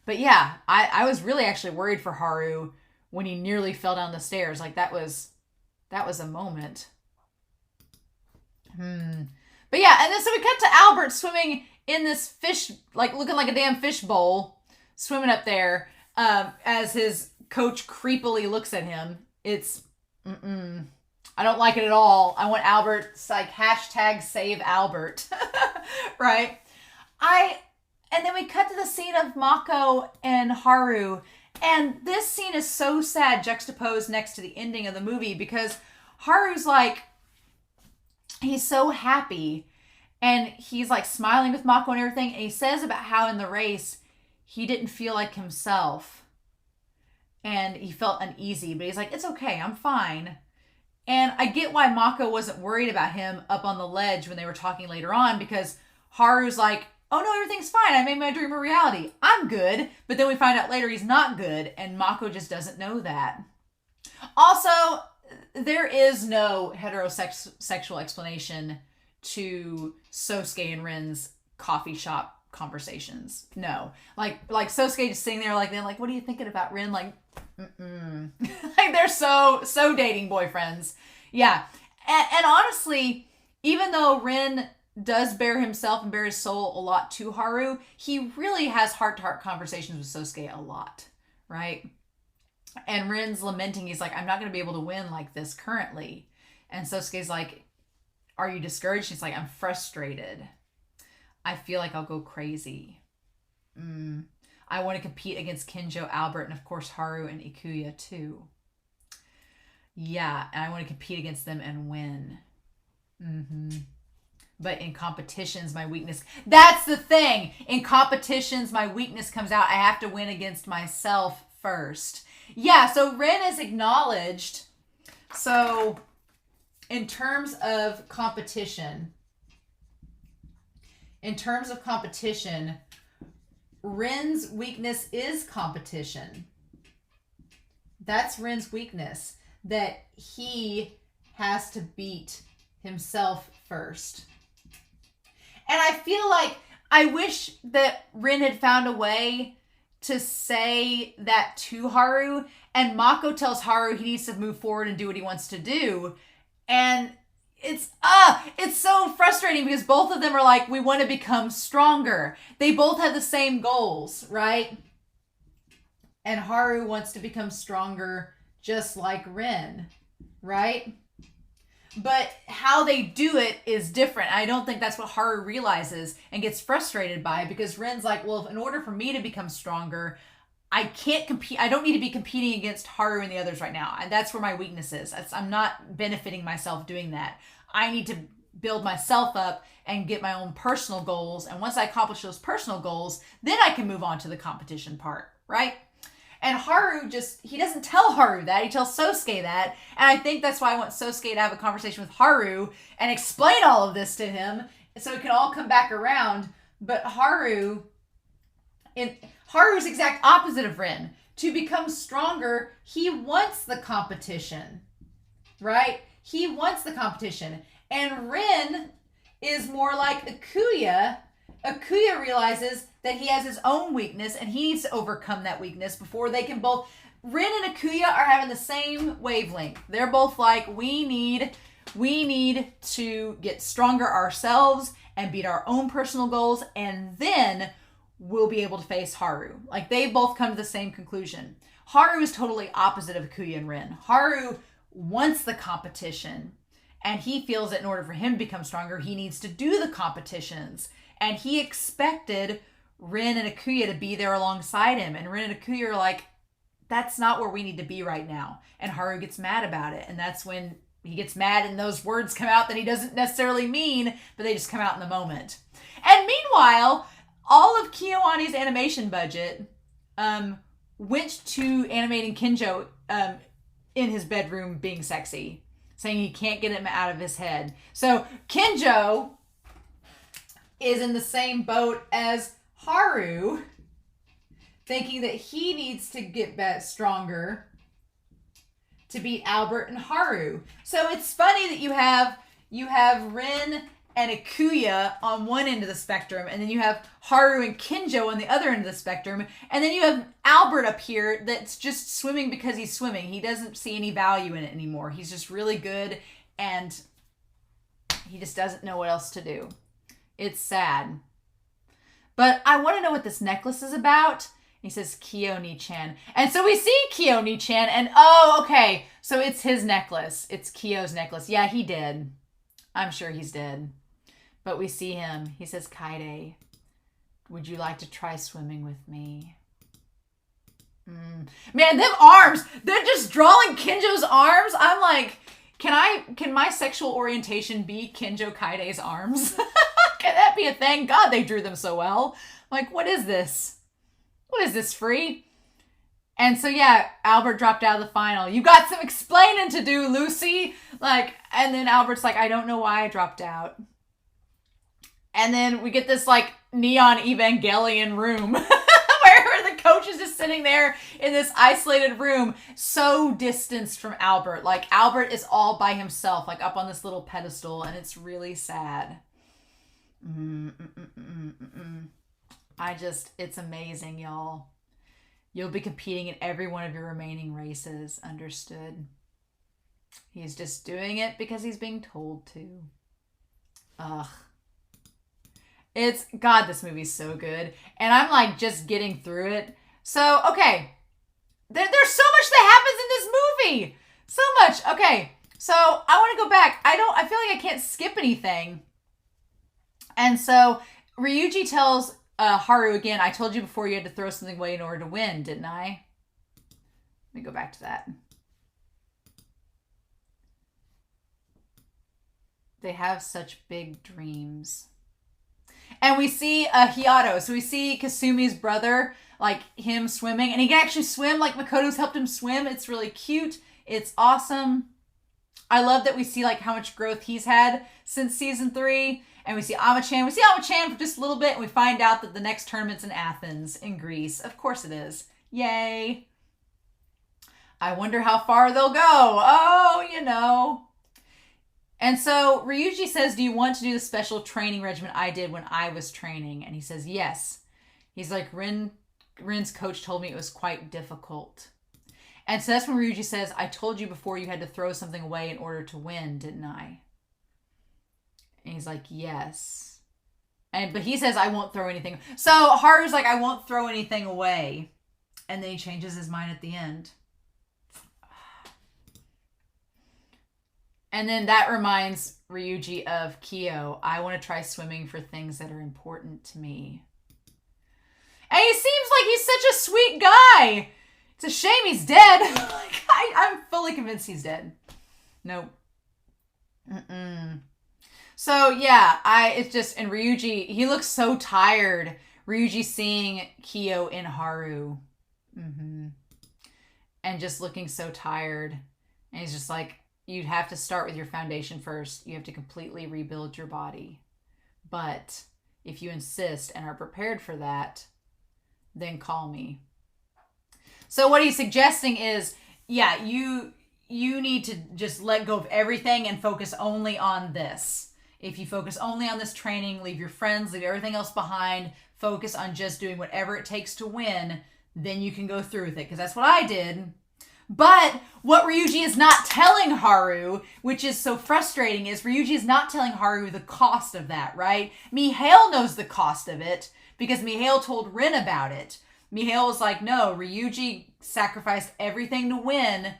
but yeah, I was really actually worried for Haru when he nearly fell down the stairs. Like that was a moment. But yeah, and then so we cut to Albert swimming in this fish, like looking like a damn fish bowl, swimming up there, as his coach creepily looks at him. It's, I don't like it at all. I want Albert, it's like hashtag save Albert, right? And then we cut to the scene of Mako and Haru, and this scene is so sad juxtaposed next to the ending of the movie because Haru's like, he's so happy and he's like smiling with Mako and everything. And he says about how in the race, he didn't feel like himself and he felt uneasy, but he's like, it's okay. I'm fine. And I get why Mako wasn't worried about him up on the ledge when they were talking later on, because Haru's like, oh no, everything's fine. I made my dream a reality. I'm good. But then we find out later he's not good. And Mako just doesn't know that. Also, there is no heterosexual explanation to Sousuke and Rin's coffee shop conversations. No. Like Sousuke just sitting there like, they're like, what are you thinking about, Rin? Like, like they're so dating boyfriends. Yeah. And honestly, even though Rin does bare himself and bare his soul a lot to Haru, he really has heart-to-heart conversations with Sousuke a lot, right? And Rin's lamenting, he's like, I'm not going to be able to win like this currently. And Sousuke's like, are you discouraged? He's like, I'm frustrated. I feel like I'll go crazy. I want to compete against Kinjou, Albert, and of course Haru and Ikuya too. Yeah, and I want to compete against them and win. But in competitions, my weakness... That's the thing! In competitions, my weakness comes out. I have to win against myself first. Yeah, so Rin is acknowledged. So, in terms of competition, Rin's weakness is competition. That's Rin's weakness. That he has to beat himself first. And I feel like I wish that Rin had found a way to say that to Haru, and Mako tells Haru he needs to move forward and do what he wants to do. And it's so frustrating because both of them are like, we want to become stronger. They both have the same goals, right? And Haru wants to become stronger just like Rin, right? But how they do it is different. I don't think that's what Haru realizes and gets frustrated by, because Rin's like, well, in order for me to become stronger, I can't compete. I don't need to be competing against Haru and the others right now. And that's where my weakness is. I'm not benefiting myself doing that. I need to build myself up and get my own personal goals. And once I accomplish those personal goals, then I can move on to the competition part, right? And Haru he doesn't tell Haru that. He tells Sousuke that. And I think that's why I want Sousuke to have a conversation with Haru and explain all of this to him so it can all come back around. But Haru's exact opposite of Rin. To become stronger, he wants the competition. Right? He wants the competition. And Rin is more like Ikuya. Ikuya realizes that he has his own weakness and he needs to overcome that weakness before they can both... Rin and Ikuya are having the same wavelength. They're both like, we need to get stronger ourselves and beat our own personal goals, and then we'll be able to face Haru. Like, they both come to the same conclusion. Haru is totally opposite of Ikuya and Rin. Haru wants the competition, and he feels that in order for him to become stronger, he needs to do the competitions. And he expected Rin and Ikuya to be there alongside him. And Rin and Ikuya are like, that's not where we need to be right now. And Haru gets mad about it. And that's when he gets mad and those words come out that he doesn't necessarily mean, but they just come out in the moment. And meanwhile, all of KyoAni's animation budget went to animating Kinjou in his bedroom being sexy, saying he can't get him out of his head. So Kinjou is in the same boat as Haru, thinking that he needs to get stronger to beat Albert and Haru. So it's funny that you have Rin and Ikuya on one end of the spectrum, and then you have Haru and Kinjou on the other end of the spectrum, and then you have Albert up here that's just swimming because he's swimming. He doesn't see any value in it anymore. He's just really good, and he just doesn't know what else to do. It's sad. But I want to know what this necklace is about. He says, Kyo-ni-chan. And so we see Kyo-ni-chan, and okay. So it's his necklace. It's Kyo's necklace. Yeah, he did. I'm sure he's dead. But we see him. He says, Kaide, would you like to try swimming with me? Man, them arms. They're just drawing Kinjou's arms. I'm like, can my sexual orientation be Kinjou Kaide's arms? Can that be a thing? God, they drew them so well. Like, what is this? What is this, free? And so, yeah, Albert dropped out of the final. You got some explaining to do, Lucy. Like, and then Albert's like, I don't know why I dropped out. And then we get this, like, neon Evangelion room where the coach is just sitting there in this isolated room, so distanced from Albert. Like, Albert is all by himself, like, up on this little pedestal, and it's really sad. It's amazing, y'all. You'll be competing in every one of your remaining races. Understood. He's just doing it because he's being told to. Ugh. God, this movie's so good. And I'm like just getting through it. So, okay. There's so much that happens in this movie. So much. Okay. So I want to go back. I feel like I can't skip anything. And so Ryuji tells Haru again, I told you before you had to throw something away in order to win, didn't I? Let me go back to that. They have such big dreams. And we see Hiyato. So we see Kasumi's brother, like him swimming. And he can actually swim, like Makoto's helped him swim. It's really cute. It's awesome. I love that we see like how much growth he's had since season 3. And we see Ama-chan. We see Ama-chan for just a little bit, and we find out that the next tournament's in Athens, in Greece. Of course it is. Yay. I wonder how far they'll go. Oh, you know. And so Ryuji says, do you want to do the special training regimen I did when I was training? And he says, yes. He's like, Rin's coach told me it was quite difficult. And so that's when Ryuji says, I told you before you had to throw something away in order to win, didn't I? And he's like, yes. But he says, I won't throw anything. So Haru's like, I won't throw anything away. And then he changes his mind at the end. And then that reminds Ryuji of Kyo. I want to try swimming for things that are important to me. And he seems like he's such a sweet guy. It's a shame he's dead. I'm fully convinced he's dead. Nope. So yeah, it's just, and Ryuji, he looks so tired. Ryuji seeing Kyo in Haru. and just looking so tired. And he's just like, you'd have to start with your foundation first. You have to completely rebuild your body. But if you insist and are prepared for that, then call me. So what he's suggesting is, yeah, you need to just let go of everything and focus only on this. If you focus only on this training, leave your friends, leave everything else behind, focus on just doing whatever it takes to win, then you can go through with it. Because that's what I did. But what Ryuji is not telling Haru, which is so frustrating, is Ryuji is not telling Haru the cost of that, right? Mihail knows the cost of it because Mihail told Rin about it. Mihail was like, no, Ryuji sacrificed everything to win.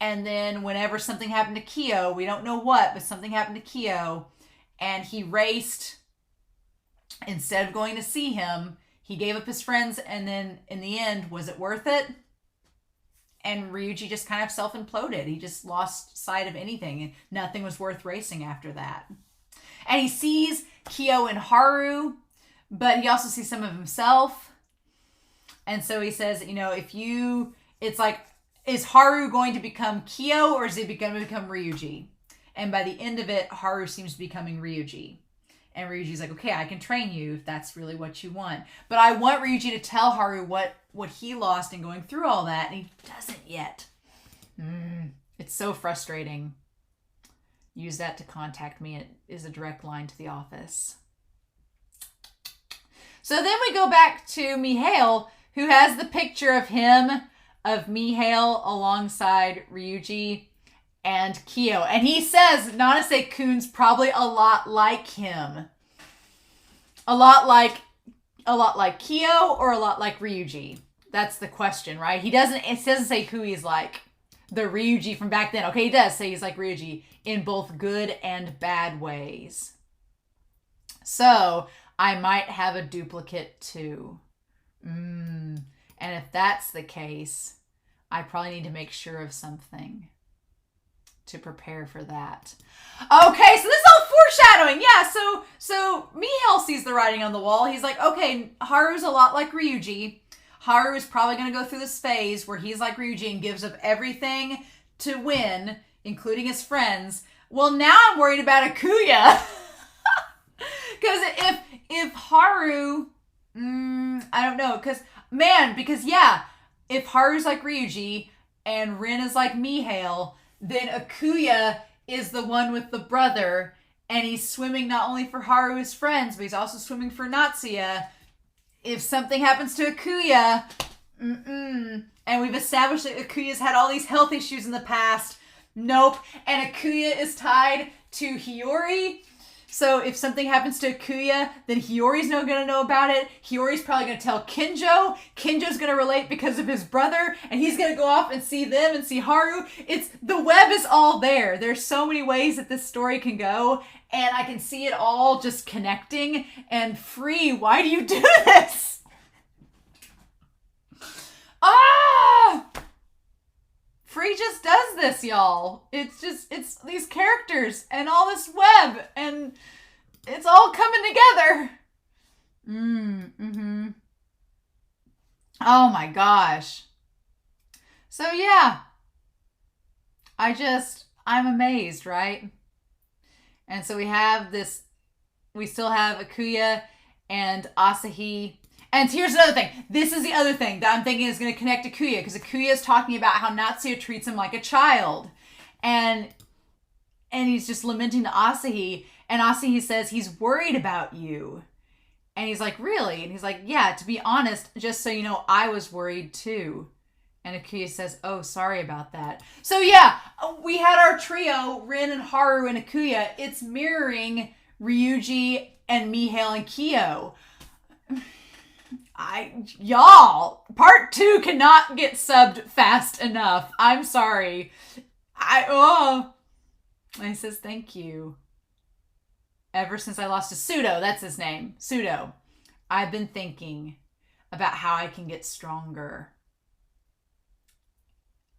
And then whenever something happened to Kyo, we don't know what, but something happened to Kyo, and he raced, instead of going to see him, he gave up his friends, and then in the end, was it worth it? And Ryuji just kind of self-imploded. He just lost sight of anything, and nothing was worth racing after that. And he sees Kyo and Haru, but he also sees some of himself. And so he says, it's like, is Haru going to become Kyo, or is he going to become Ryuji? And by the end of it, Haru seems to be becoming Ryuji. And Ryuji's like, okay, I can train you if that's really what you want. But I want Ryuji to tell Haru what he lost in going through all that, and he doesn't yet. It's so frustrating. Use that to contact me. It is a direct line to the office. So then we go back to Mihail, who has the picture of Mihail alongside Ryuji and Kyo. And he says Nanase-kun's probably a lot like him. A lot like Kyo or a lot like Ryuji? That's the question, right? It doesn't say who he's like. The Ryuji from back then. Okay, he does say he's like Ryuji in both good and bad ways. So, I might have a duplicate too. And if that's the case, I probably need to make sure of something to prepare for that. Okay, so this is all foreshadowing. Yeah, so Mihail sees the writing on the wall. He's like, okay, Haru's a lot like Ryuji. Haru is probably going to go through this phase where he's like Ryuji and gives up everything to win, including his friends. Well, now I'm worried about Ikuya. Because if Haru, I don't know, because if Haru's like Ryuji and Rin is like Mihail, then Ikuya is the one with the brother, and he's swimming not only for Haru's friends, but he's also swimming for Natsuya. If something happens to Ikuya, and we've established that Ikuya's had all these health issues in the past, nope. And Ikuya is tied to Hiyori. So if something happens to Ikuya, then Hiyori's not going to know about it. Hiyori's probably going to tell Kinjou. Kinjou's going to relate because of his brother, and he's going to go off and see them and see Haru. The web is all there. There's so many ways that this story can go, and I can see it all just connecting. And Free, why do you do this? Free just does this, y'all. It's these characters and all this web, and it's all coming together. Oh my gosh. So yeah. I'm amazed, right? And so we still have Ikuya and Asahi. And here's another thing. This is the other thing that I'm thinking is going to connect Ikuya, because Ikuya is talking about how Natsuya treats him like a child. And he's just lamenting to Asahi. And Asahi says, he's worried about you. And he's like, really? And he's like, yeah, to be honest, just so you know, I was worried too. And Ikuya says, oh, sorry about that. So yeah, we had our trio, Rin and Haru and Ikuya. It's mirroring Ryuji and Mihail and Kyo. Y'all, part 2 cannot get subbed fast enough. I'm sorry. And he says, thank you. Ever since I lost to Pseudo, that's his name, Pseudo, I've been thinking about how I can get stronger.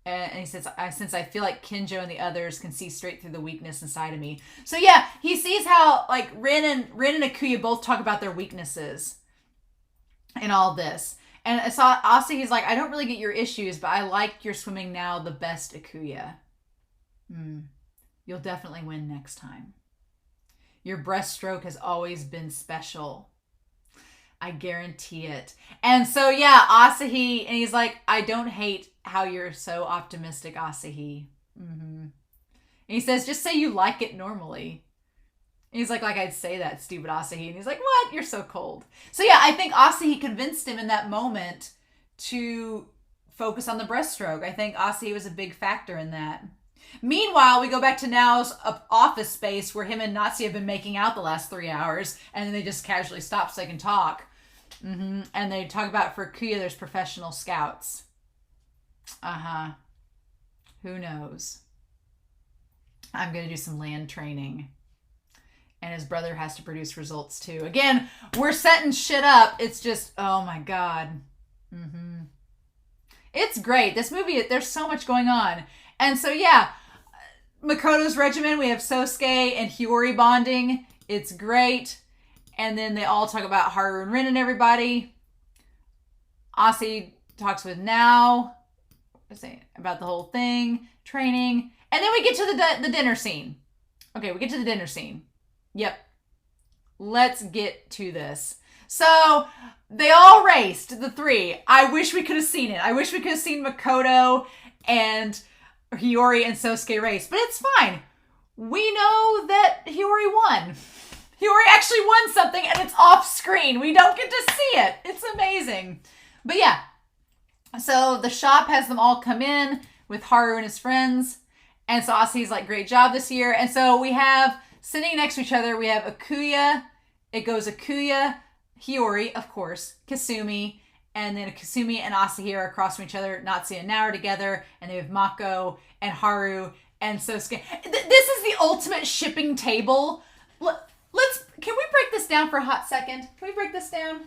And he says, since I feel like Kinjou and the others can see straight through the weakness inside of me. So yeah, he sees how like Rin and Ikuya both talk about their weaknesses in all this. And I saw Asahi's like, I don't really get your issues, but I like your swimming now the best, Ikuya. You'll definitely win next time. Your breaststroke has always been special. I guarantee it. And so, yeah, Asahi, and he's like, I don't hate how you're so optimistic, Asahi. And he says, just say you like it normally. And he's like I'd say that, stupid Asahi. And he's like, what? You're so cold. So, yeah, I think Asahi convinced him in that moment to focus on the breaststroke. I think Asahi was a big factor in that. Meanwhile, we go back to Nao's office space where him and Natsuya have been making out the last 3 hours, and then they just casually stop so they can talk. And they talk about for Kuya, there's professional scouts. Who knows? I'm going to do some land training. And his brother has to produce results too. Again, we're setting shit up. It's just, oh my God. It's great. This movie, there's so much going on. And so, yeah, Makoto's regimen, we have Sousuke and Hiyori bonding. It's great. And then they all talk about Haru and Rin and everybody. Asahi talks with Nao about the whole thing, training. And then we get to the dinner scene. Okay, we get to the dinner scene. Yep. Let's get to this. So they all raced, the three. I wish we could have seen it. I wish we could have seen Makoto and Hiyori and Sousuke race, but it's fine. We know that Hiyori won. Hiyori actually won something, and it's off screen. We don't get to see it. It's amazing. But yeah, so the shop has them all come in with Haru and his friends, and so Asahi's like, great job this year. And so we have, sitting next to each other, we have Ikuya. It goes Ikuya, Hiyori, of course, Kasumi, and then Kasumi and Asahi are across from each other. Natsuya and Nao are together, and they have Mako and Haru and Sousuke. This is the ultimate shipping table. Can we break this down for a hot second? Can we break this down?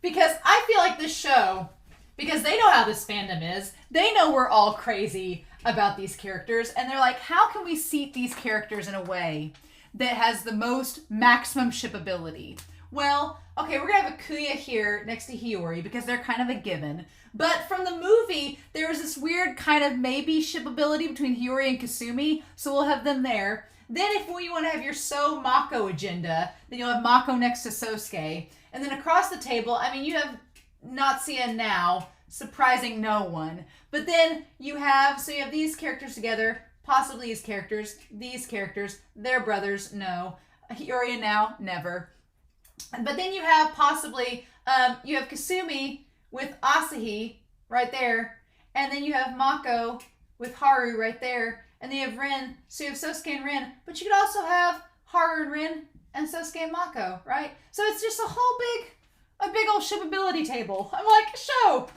Because I feel like this show, because they know how this fandom is, they know we're all crazy about these characters, and they're like, how can we seat these characters in a way that has the most maximum shippability? Well, okay, we're going to have Ikuya here next to Hiyori because they're kind of a given. But from the movie, there was this weird kind of maybe shippability between Hiyori and Kasumi, so we'll have them there. Then if you want to have your Mako agenda, then you'll have Mako next to Sousuke. And then across the table, I mean, you have Natsuya now, surprising no one. But then you have these characters together, possibly these characters, their brothers, no. Hiyori and Nao, never. But then you have possibly, you have Kasumi with Asahi right there. And then you have Mako with Haru right there. And then you have Rin, so you have Sousuke and Rin. But you could also have Haru and Rin and Sousuke and Mako, right? So it's just a big old shippability table. I'm like, show.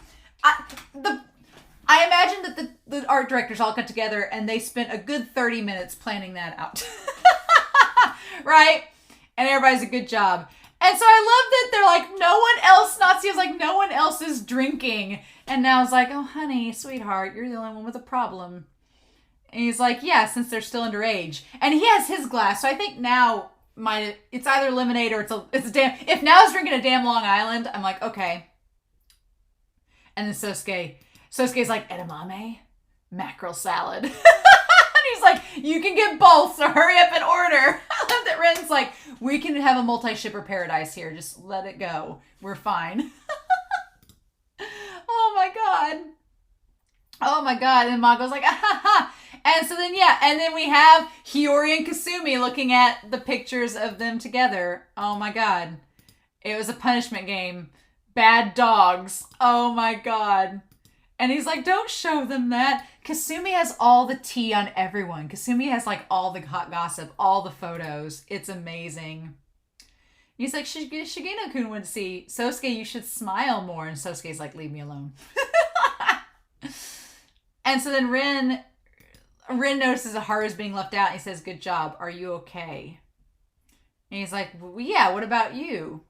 I imagine that the art directors all got together and they spent a good 30 minutes planning that out. Right? And everybody's a good job. And so I love that they're like, no one else, Natsuya's like, no one else is drinking. And Nao's like, oh, honey, sweetheart, you're the only one with a problem. And he's like, yeah, since they're still underage. And he has his glass, so I think now it's either lemonade or it's a damn, if Nao's drinking a damn Long Island, I'm like, okay. And then Sousuke's like, edamame, mackerel salad. And he's like, you can get both, so hurry up and order. I love that Ren's like, we can have a multi-shipper paradise here. Just let it go. We're fine. Oh my God. Oh my God. And Mako's like, ah ha ha. And so then, yeah. And then we have Hiyori and Kasumi looking at the pictures of them together. Oh my God. It was a punishment game. Bad dogs. Oh my God. And he's like, don't show them that. Kasumi has all the tea on everyone. Kasumi has like all the hot gossip, all the photos. It's amazing. He's like, Shigeno-kun would see, Sousuke, you should smile more. And Sousuke's like, leave me alone. And so then Rin notices that Haru's being left out. And he says, good job. Are you okay? And he's like, well, yeah, what about you?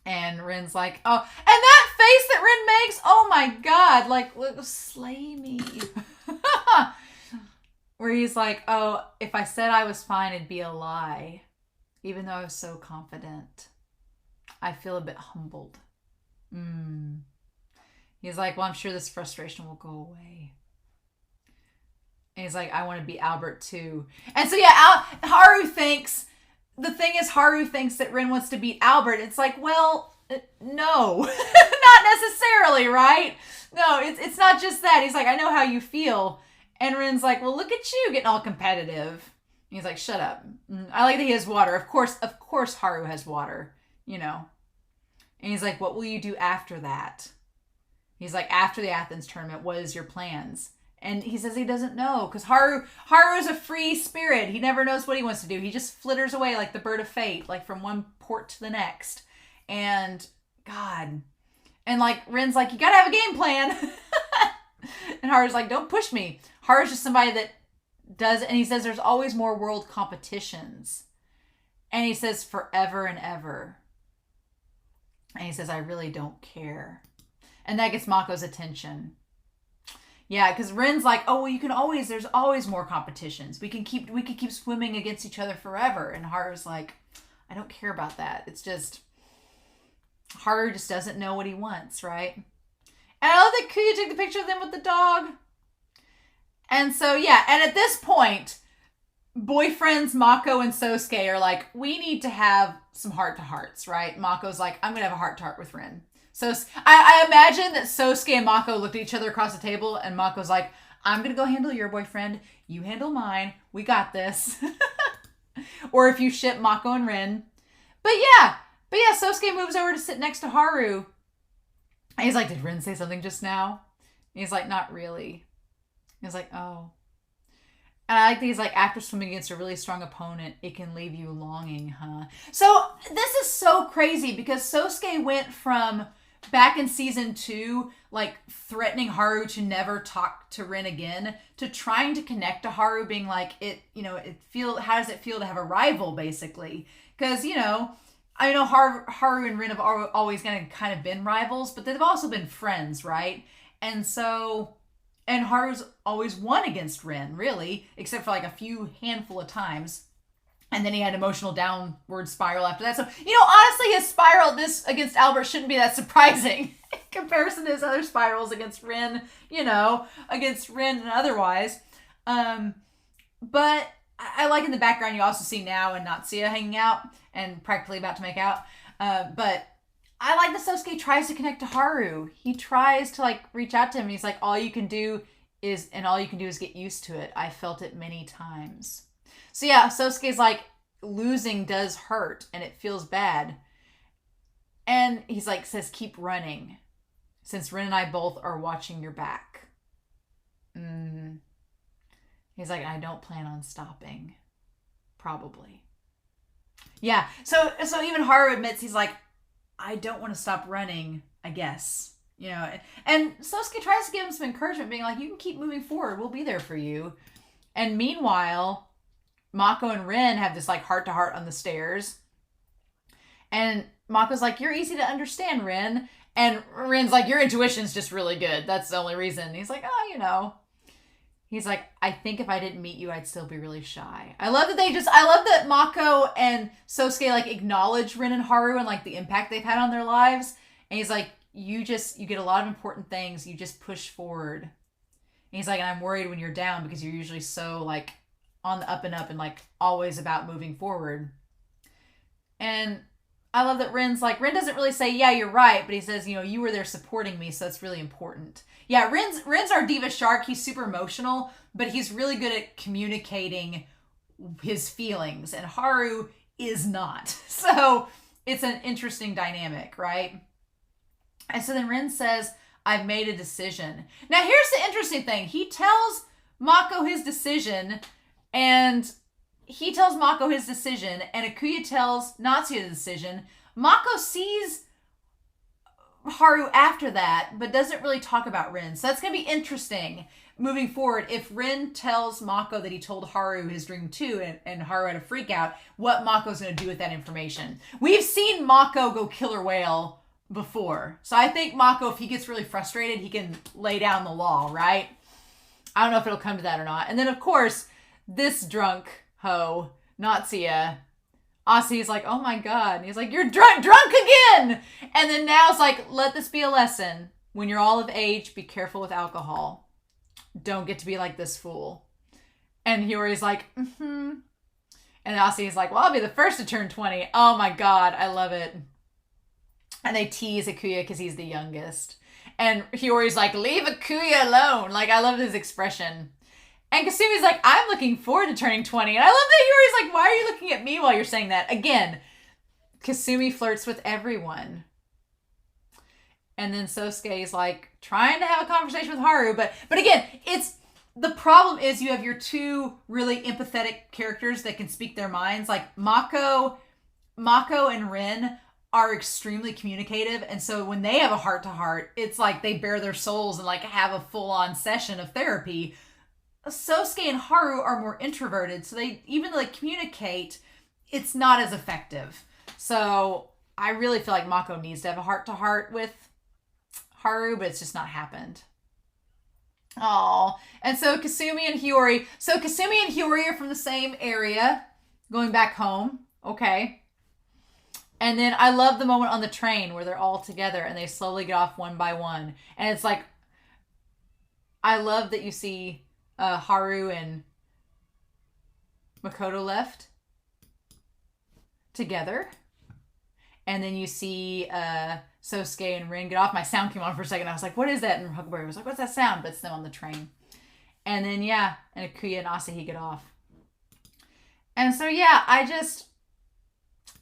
And Rin's like, oh, and that face that Rin makes, oh my God, like, slay me. Where he's like, oh, if I said I was fine, it'd be a lie. Even though I was so confident. I feel a bit humbled. He's like, well, I'm sure this frustration will go away. And he's like, I want to be Albert too. And so yeah, Haru thinks, the thing is, Haru thinks that Rin wants to beat Albert. It's like, well, no, not necessarily, right? No, it's not just that. He's like, I know how you feel. And Rin's like, well, look at you getting all competitive. And he's like, shut up. I like that he has water. Of course Haru has water, you know. And he's like, what will you do after that? He's like, after the Athens tournament, what is your plans? And he says he doesn't know, because Haru is a free spirit. He never knows what he wants to do. He just flitters away like the bird of fate, like from one port to the next. And God. And like Rin's like, you gotta have a game plan. And Haru's like, don't push me. Haru's just somebody that does, and he says there's always more world competitions. And he says forever and ever. And he says, I really don't care. And that gets Mako's attention. Yeah, because Rin's like, oh, well, there's always more competitions. We can keep swimming against each other forever. And Haru's like, I don't care about that. It's just, Haru just doesn't know what he wants, right? And I love that Kuya took the picture of them with the dog. And so, yeah, and at this point, boyfriends Mako and Sousuke are like, we need to have some heart-to-hearts, right? Mako's like, I'm going to have a heart-to-heart with Rin. So I imagine that Sousuke and Mako looked at each other across the table, and Mako's like, I'm going to go handle your boyfriend. You handle mine. We got this. Or if you ship Mako and Rin. But yeah, Sousuke moves over to sit next to Haru. And he's like, did Rin say something just now? And he's like, not really. He's like, oh. And I like that he's like, after swimming against a really strong opponent, it can leave you longing, huh? So this is so crazy because Sousuke went from back in season 2, like threatening Haru to never talk to Rin again, to trying to connect to Haru, being like, how does it feel to have a rival, basically? Because, I know Haru and Rin have always kind of been rivals, but they've also been friends, right? And Haru's always won against Rin, really, except for like a handful of times. And then he had emotional downward spiral after that. So, honestly, his spiral against Albert shouldn't be that surprising in comparison to his other spirals against Rin, against Rin and otherwise. But I like in the background, you also see Nao and Natsuya hanging out and practically about to make out. But I like that Sousuke tries to connect to Haru. He tries to like reach out to him and he's like, all you can do is get used to it. I felt it many times. So yeah, Sousuke's like, losing does hurt and it feels bad. And he's like, says, keep running since Rin and I both are watching your back. He's like, I don't plan on stopping. Probably. Yeah. So even Haru admits, he's like, I don't want to stop running, I guess. And Sousuke tries to give him some encouragement, being like, you can keep moving forward. We'll be there for you. And meanwhile, Mako and Rin have this like heart-to-heart on the stairs. And Mako's like, you're easy to understand, Rin. And Rin's like, your intuition's just really good. That's the only reason. And he's like, oh, He's like, I think if I didn't meet you, I'd still be really shy. I love that Mako and Sousuke like acknowledge Rin and Haru and like the impact they've had on their lives. And he's like, you get a lot of important things. You just push forward. And he's like, and I'm worried when you're down because you're usually so like on the up and up and like always about moving forward. And I love that Rin doesn't really say, yeah, you're right. But he says, you were there supporting me. So that's really important. Yeah, Rin's our diva shark. He's super emotional, but he's really good at communicating his feelings. And Haru is not. So it's an interesting dynamic, right? And so then Rin says, I've made a decision. Now here's the interesting thing. He tells Mako his decision, and Ikuya tells Natsuya the decision. Mako sees Haru after that, but doesn't really talk about Rin. So that's going to be interesting moving forward. If Rin tells Mako that he told Haru his dream too, and Haru had a freak out, what Mako's going to do with that information. We've seen Mako go killer whale before. So I think Mako, if he gets really frustrated, he can lay down the law, right? I don't know if it'll come to that or not. And then, of course, this drunk hoe, Natsuya, Asahi's like, oh my god. And he's like, you're drunk again. And then now it's like, let this be a lesson. When you're all of age, be careful with alcohol. Don't get to be like this fool. And Hiyori's like, mm-hmm. And Asahi's like, well, I'll be the first to turn 20. Oh my god, I love it. And they tease Ikuya because he's the youngest. And Hiyori's like, leave Ikuya alone. Like, I love his expression. And Kasumi's like, I'm looking forward to turning 20. And I love that Hiyori's like, why are you looking at me while you're saying that? Again, Kasumi flirts with everyone. And then Sousuke is like trying to have a conversation with Haru. But again, the problem is you have your two really empathetic characters that can speak their minds. Like Mako and Rin are extremely communicative. And so when they have a heart-to-heart, it's like they bare their souls and like have a full-on session of therapy. Sousuke and Haru are more introverted. So they, even though they communicate, it's not as effective. So I really feel like Mako needs to have a heart-to-heart with Haru, but it's just not happened. Oh, and so Kasumi and Hiyori. So Kasumi and Hiyori are from the same area, going back home. Okay. And then I love the moment on the train where they're all together and they slowly get off one by one. And it's like, I love that you see Haru and Makoto left together. And then you see Sousuke and Rin get off. My sound came on for a second. I was like, what is that? And Huckleberry was like, what's that sound? But it's them on the train. And then, yeah, and Ikuya and Asahi get off. And so, yeah,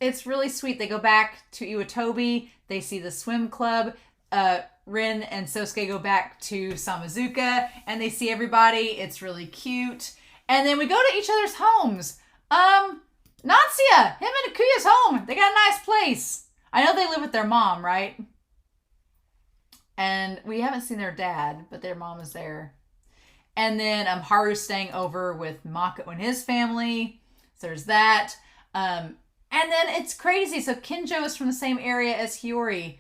it's really sweet. They go back to Iwatobi. They see the swim club. Rin and Sousuke go back to Samazuka. And they see everybody. It's really cute. And then we go to each other's homes. Natsuya, him and Akuya's home. They got a nice place. I know they live with their mom, right? And we haven't seen their dad, but their mom is there. And then Haru's staying over with Mako and his family. So there's that. And then it's crazy. So Kinjou is from the same area as Hiyori.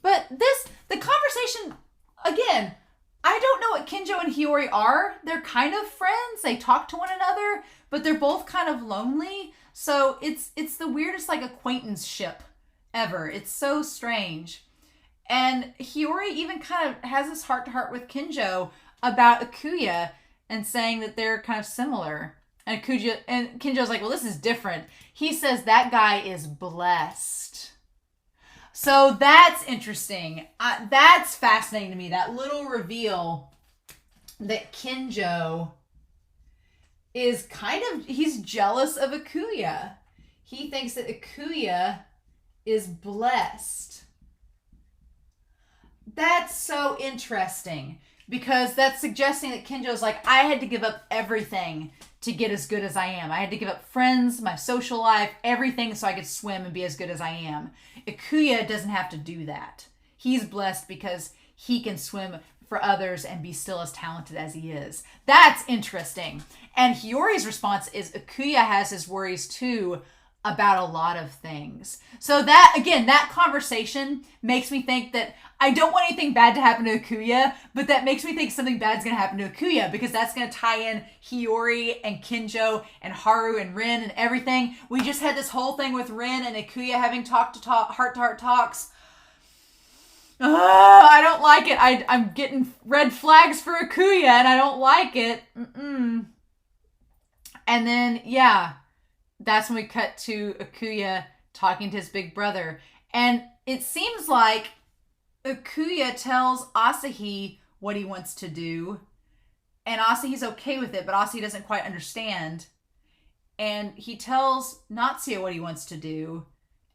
But the conversation, again, I don't know what Kinjou and Hiyori are. They're kind of friends. They talk to one another, but they're both kind of lonely. So it's the weirdest like acquaintanceship ever. It's so strange. And Hiyori even kind of has this heart-to-heart with Kinjou about Ikuya and saying that they're kind of similar. And Kinjou's like, well, this is different. He says that guy is blessed. So that's interesting. That's fascinating to me. That little reveal that Kinjou is he's jealous of Ikuya. He thinks that Ikuya is blessed. That's so interesting because that's suggesting that Kinjou's like, I had to give up everything to get as good as I am. I had to give up friends, my social life, everything so I could swim and be as good as I am. Ikuya doesn't have to do that. He's blessed because he can swim for others and be still as talented as he is. That's interesting. And Hiyori's response is Ikuya has his worries too about a lot of things. So that, again, that conversation makes me think that I don't want anything bad to happen to Ikuya, but that makes me think something bad's going to happen to Ikuya because that's going to tie in Hiyori and Kinjou and Haru and Rin and everything. We just had this whole thing with Rin and Ikuya having heart-to-heart talks. I don't like it. I'm getting red flags for Ikuya and I don't like it. And then, yeah, that's when we cut to Ikuya talking to his big brother. And it seems like Ikuya tells Asahi what he wants to do. And Asahi's okay with it, but Asahi doesn't quite understand. And he tells Natsuya what he wants to do.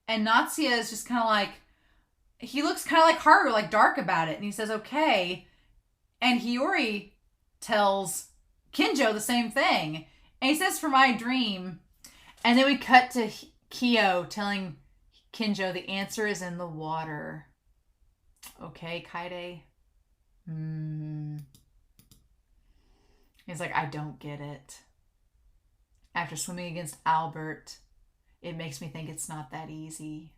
And Natsuya is just kind of like, he looks kind of like Haru, like dark about it. And he says, okay. And Hiyori tells Kinjou the same thing. And he says, for my dream. And then we cut to Kyo telling Kinjou the answer is in the water. Okay, Kaide. He's like, I don't get it. After swimming against Albert, it makes me think it's not that easy.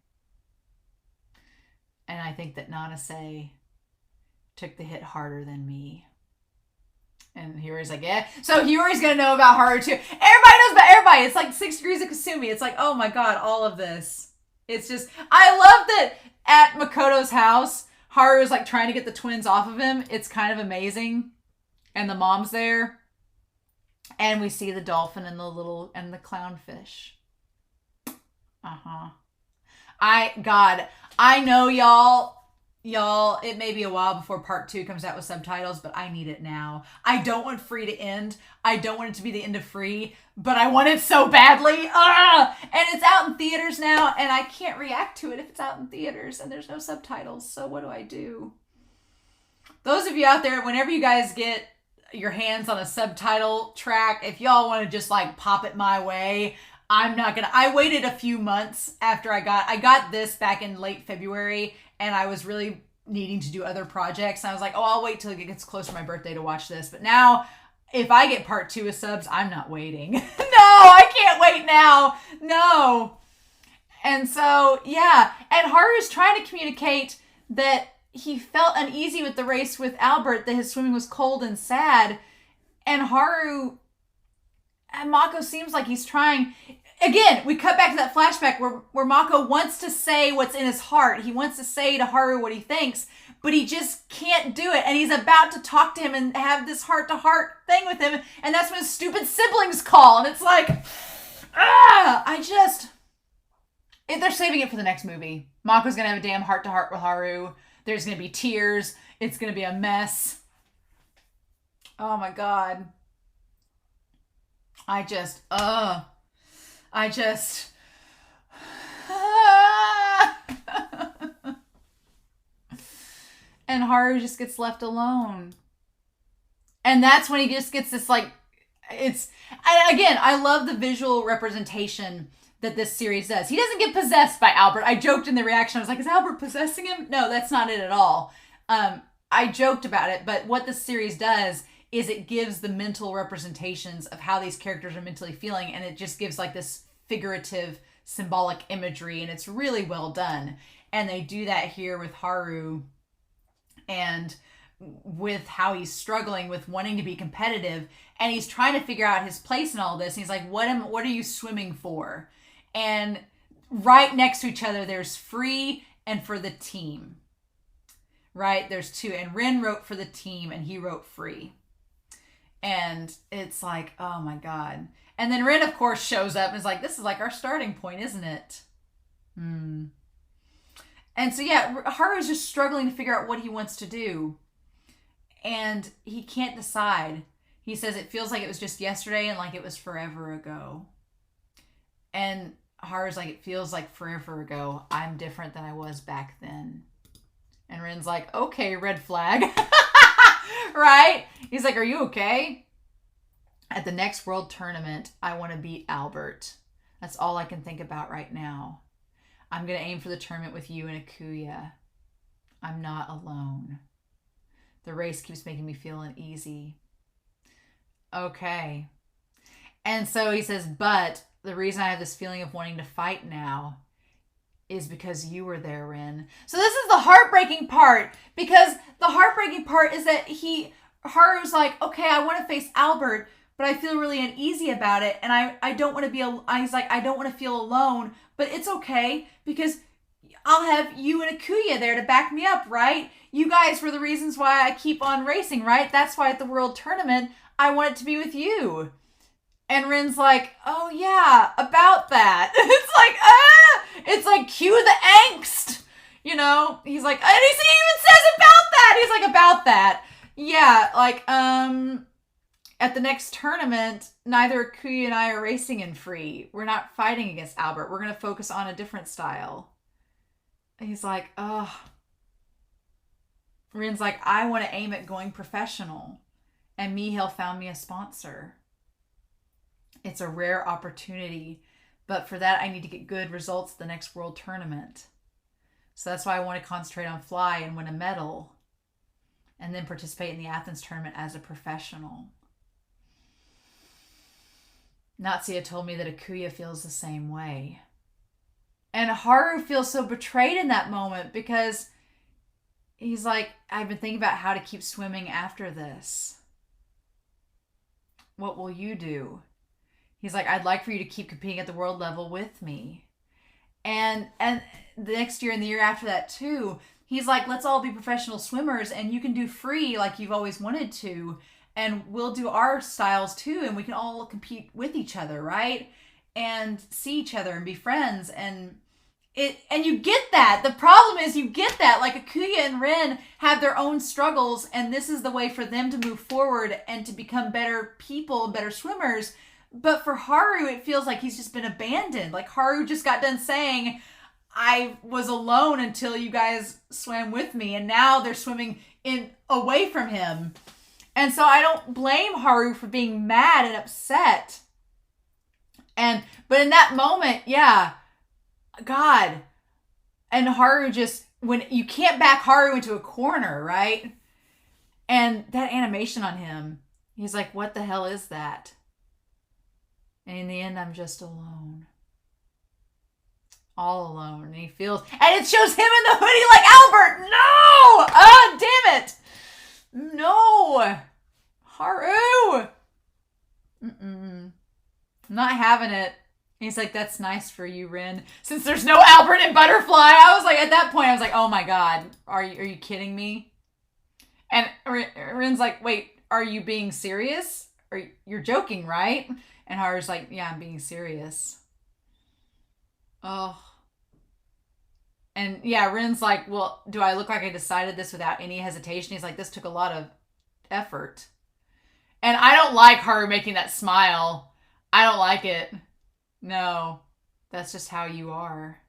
And I think that Nanase took the hit harder than me. And Hiyori's like, yeah. So Hiyori's going to know about Haru too. Everybody knows about everybody. everybody. It's like 6 degrees of Kasumi. It's like, oh my god, all of this. It's just, I love that at Makoto's house, Haru is like trying to get the twins off of him. It's kind of amazing. And the mom's there. And we see the dolphin and the clownfish. I know y'all, it may be a while before part 2 comes out with subtitles, but I need it now. I don't want Free to end. I don't want it to be the end of Free, but I want it so badly. And it's out in theaters now, and I can't react to it if it's out in theaters and there's no subtitles. So what do I do? Those of you out there, whenever you guys get your hands on a subtitle track, if y'all want to just like pop it my way, I waited a few months after I got this back in late February, and I was really needing to do other projects. And I was like, oh, I'll wait till it gets closer to my birthday to watch this. But now, if I get part 2 of subs, I'm not waiting. No, I can't wait now. No. And so, yeah. And Haru's trying to communicate that he felt uneasy with the race with Albert, that his swimming was cold and sad. And Mako seems like he's trying. Again, we cut back to that flashback where Mako wants to say what's in his heart. He wants to say to Haru what he thinks, but he just can't do it. And he's about to talk to him and have this heart-to-heart thing with him. And that's when his stupid siblings call. And it's like, they're saving it for the next movie. Mako's going to have a damn heart-to-heart with Haru. There's going to be tears. It's going to be a mess. Oh my God. And Haru just gets left alone. And that's when he just gets this again, I love the visual representation that this series does. He doesn't get possessed by Albert. I joked in the reaction. I was like, is Albert possessing him? No, that's not it at all. I joked about it, but what this series does is it gives the mental representations of how these characters are mentally feeling, and it just gives like this figurative, symbolic imagery, and it's really well done. And they do that here with Haru, and with how he's struggling with wanting to be competitive, and he's trying to figure out his place in all this. And he's like, what are you swimming for? And right next to each other, there's Free and For the Team. Right? There's 2. And Rin wrote For the Team, and he wrote Free. And it's like, oh my God. And then Rin, of course, shows up and is like, this is like our starting point, isn't it? And so, yeah, Haru's just struggling to figure out what he wants to do. And he can't decide. He says it feels like it was just yesterday and like it was forever ago. And Haru's like, it feels like forever ago. I'm different than I was back then. And Rin's like, okay, red flag. Right? He's like, are you okay? At the next world tournament, I want to beat Albert. That's all I can think about right now. I'm going to aim for the tournament with you and Ikuya. I'm not alone. The race keeps making me feel uneasy. Okay. And so he says, but the reason I have this feeling of wanting to fight now is because you were there, Rin. So this is the heartbreaking part, because the heartbreaking part is that Haru's like, okay, I want to face Albert, but I feel really uneasy about it, and I don't want to be, he's like, I don't want to feel alone, but it's okay, because I'll have you and Ikuya there to back me up, right? You guys were the reasons why I keep on racing, right? That's why at the world tournament, I want it to be with you. And Rin's like, oh yeah, about that. It's like, cue the angst. You know? He's like, and he even says about that. He's like, about that. Yeah, like, at the next tournament, neither Ikuya and I are racing in Free. We're not fighting against Albert. We're going to focus on a different style. And he's like, ugh. Rin's like, I want to aim at going professional. And Mihel found me a sponsor. It's a rare opportunity, but for that I need to get good results at the next world tournament. So that's why I want to concentrate on fly and win a medal, and then participate in the Athens tournament as a professional. Natsuya told me that Ikuya feels the same way. And Haru feels so betrayed in that moment, because he's like, I've been thinking about how to keep swimming after this. What will you do? He's like, I'd like for you to keep competing at the world level with me. And the next year and the year after that too, he's like, let's all be professional swimmers and you can do free like you've always wanted to. And we'll do our styles too. And we can all compete with each other, right? And see each other and be friends. And you get that. The problem is you get that. Like Ikuya and Rin have their own struggles. And this is the way for them to move forward and to become better people, better swimmers. But for Haru, it feels like he's just been abandoned. Like Haru just got done saying, I was alone until you guys swam with me. And now they're swimming away from him. And so I don't blame Haru for being mad and upset. But in that moment, yeah, God. And Haru just, when you can't back Haru into a corner, right? And that animation on him, he's like, what the hell is that? And in the end, I'm just alone. All alone. And he feels, and it shows him in the hoodie like Albert. No! Oh, damn it. No. Haru. I'm not having it. He's like, that's nice for you, Rin. Since there's no Albert and Butterfly, I was like, at that point, I was like, oh my God, are you kidding me? And Rin's like, wait, are you being serious? You're joking, right? And Haru's like, yeah, I'm being serious. Oh. And yeah, Rin's like, well, do I look like I decided this without any hesitation? He's like, this took a lot of effort. And I don't like Haru making that smile. I don't like it. No, that's just how you are.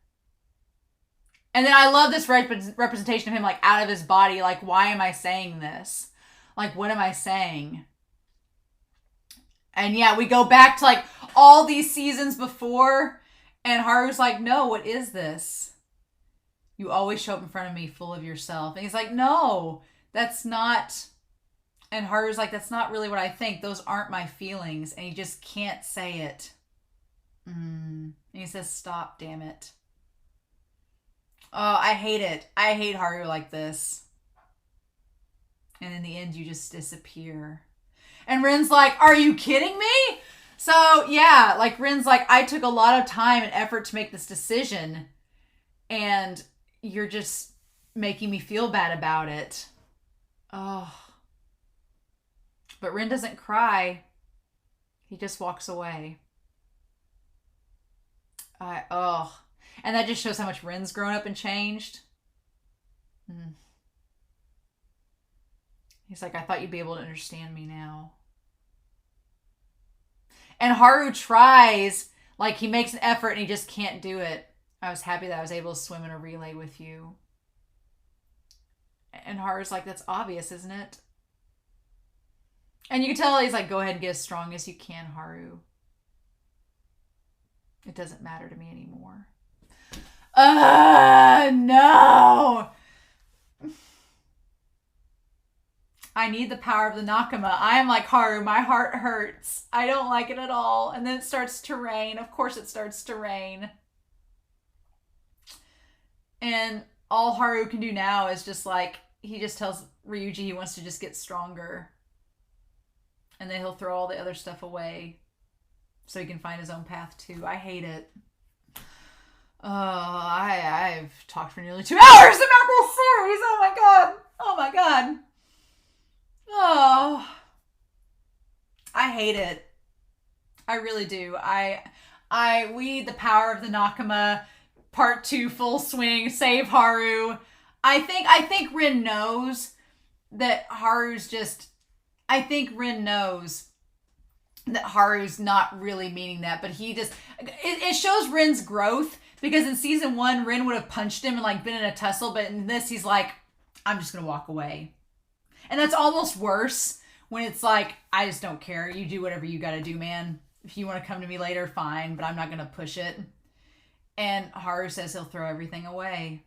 And then I love this representation of him like out of his body. Like, why am I saying this? Like, what am I saying? And yeah, we go back to like all these seasons before. And Haru's like, no, what is this? You always show up in front of me full of yourself. And he's like, no, that's not. And Haru's like, that's not really what I think. Those aren't my feelings. And he just can't say it. And he says, stop, damn it. Oh, I hate it. I hate Haru like this. And in the end, you just disappear. And Rin's like, are you kidding me? So, yeah, like Rin's like, I took a lot of time and effort to make this decision. And you're just making me feel bad about it. Oh. But Rin doesn't cry. He just walks away. And that just shows how much Rin's grown up and changed. He's like, I thought you'd be able to understand me now. And Haru tries, like he makes an effort and he just can't do it. I was happy that I was able to swim in a relay with you. And Haru's like, that's obvious, isn't it? And you can tell he's like, go ahead and get as strong as you can, Haru. It doesn't matter to me anymore. No. I need the power of the Nakama. I am like Haru. My heart hurts. I don't like it at all. And then it starts to rain. Of course it starts to rain. And all Haru can do now is just like, he just tells Ryuji he wants to just get stronger. And then he'll throw all the other stuff away so he can find his own path too. I hate it. I've talked for nearly 2 hours about this series. Oh my God. Oh my God. Oh, I hate it. I really do. We, the power of the Nakama, part 2, full swing, save Haru. I think Rin knows that Haru's just, I think Rin knows that Haru's not really meaning that, but he just, it shows Rin's growth, because in season 1, Rin would have punched him and like been in a tussle, but in this, he's like, I'm just going to walk away. And that's almost worse when it's like, I just don't care. You do whatever you got to do, man. If you want to come to me later, fine, but I'm not going to push it. And Haru says he'll throw everything away.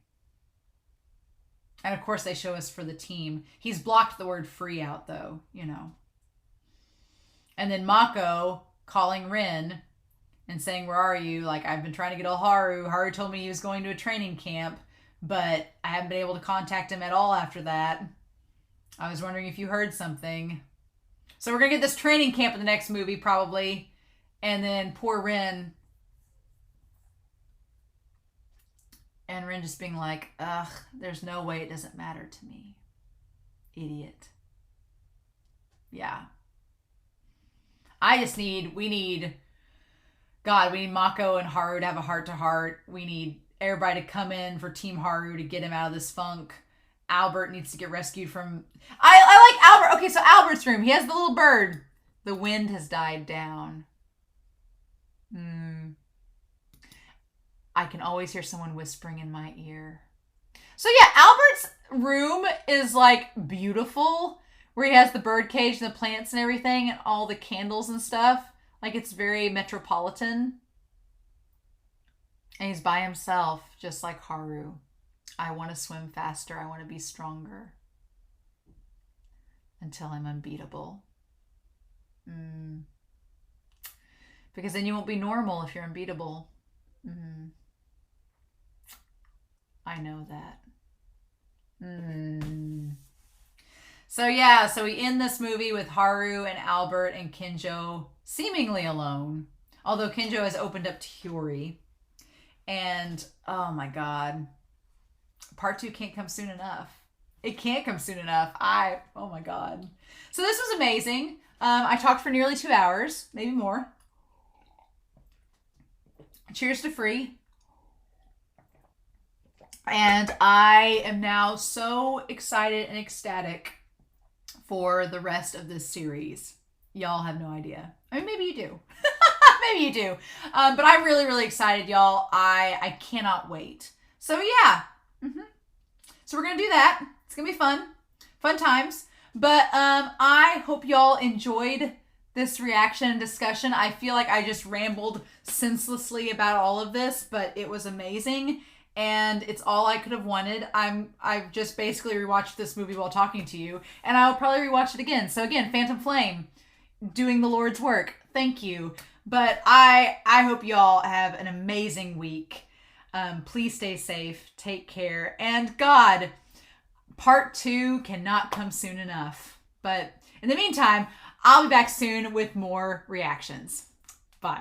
And of course they show us for the team. He's blocked the word free out though, you know. And then Mako calling Rin and saying, where are you? Like, I've been trying to get a Haru. Haru told me he was going to a training camp, but I haven't been able to contact him at all after that. I was wondering if you heard something. So we're going to get this training camp in the next movie, probably. And then poor Rin. And Rin just being like, ugh, there's no way it doesn't matter to me. Idiot. Yeah. We need Mako and Haru to have a heart-to-heart. We need everybody to come in for Team Haru to get him out of this funk. Albert needs to get rescued from... I like Albert. Okay, so Albert's room. He has the little bird. The wind has died down. I can always hear someone whispering in my ear. So yeah, Albert's room is like beautiful, where he has the bird cage and the plants and everything and all the candles and stuff. Like, it's very metropolitan. And he's by himself, just like Haru. I want to swim faster. I want to be stronger. Until I'm unbeatable. Because then you won't be normal if you're unbeatable. I know that. So yeah, so we end this movie with Haru and Albert and Kinjou seemingly alone. Although Kinjou has opened up to Hiyori. And, oh my god. Part 2 can't come soon enough. It can't come soon enough. Oh my god. So this was amazing. I talked for nearly 2 hours, maybe more. Cheers to Free. And I am now so excited and ecstatic for the rest of this series. Y'all have no idea. I mean, maybe you do. Maybe you do. But I'm really, really excited, y'all. I cannot wait. So yeah. So we're going to do that. It's going to be fun. Fun times. But I hope y'all enjoyed this reaction and discussion. I feel like I just rambled senselessly about all of this, but it was amazing. And it's all I could have wanted. I've just basically rewatched this movie while talking to you, and I'll probably rewatch it again. So again, Phantom Flame, doing the Lord's work. Thank you. But I hope y'all have an amazing week. Please stay safe. Take care. And God, part 2 cannot come soon enough. But in the meantime, I'll be back soon with more reactions. Bye.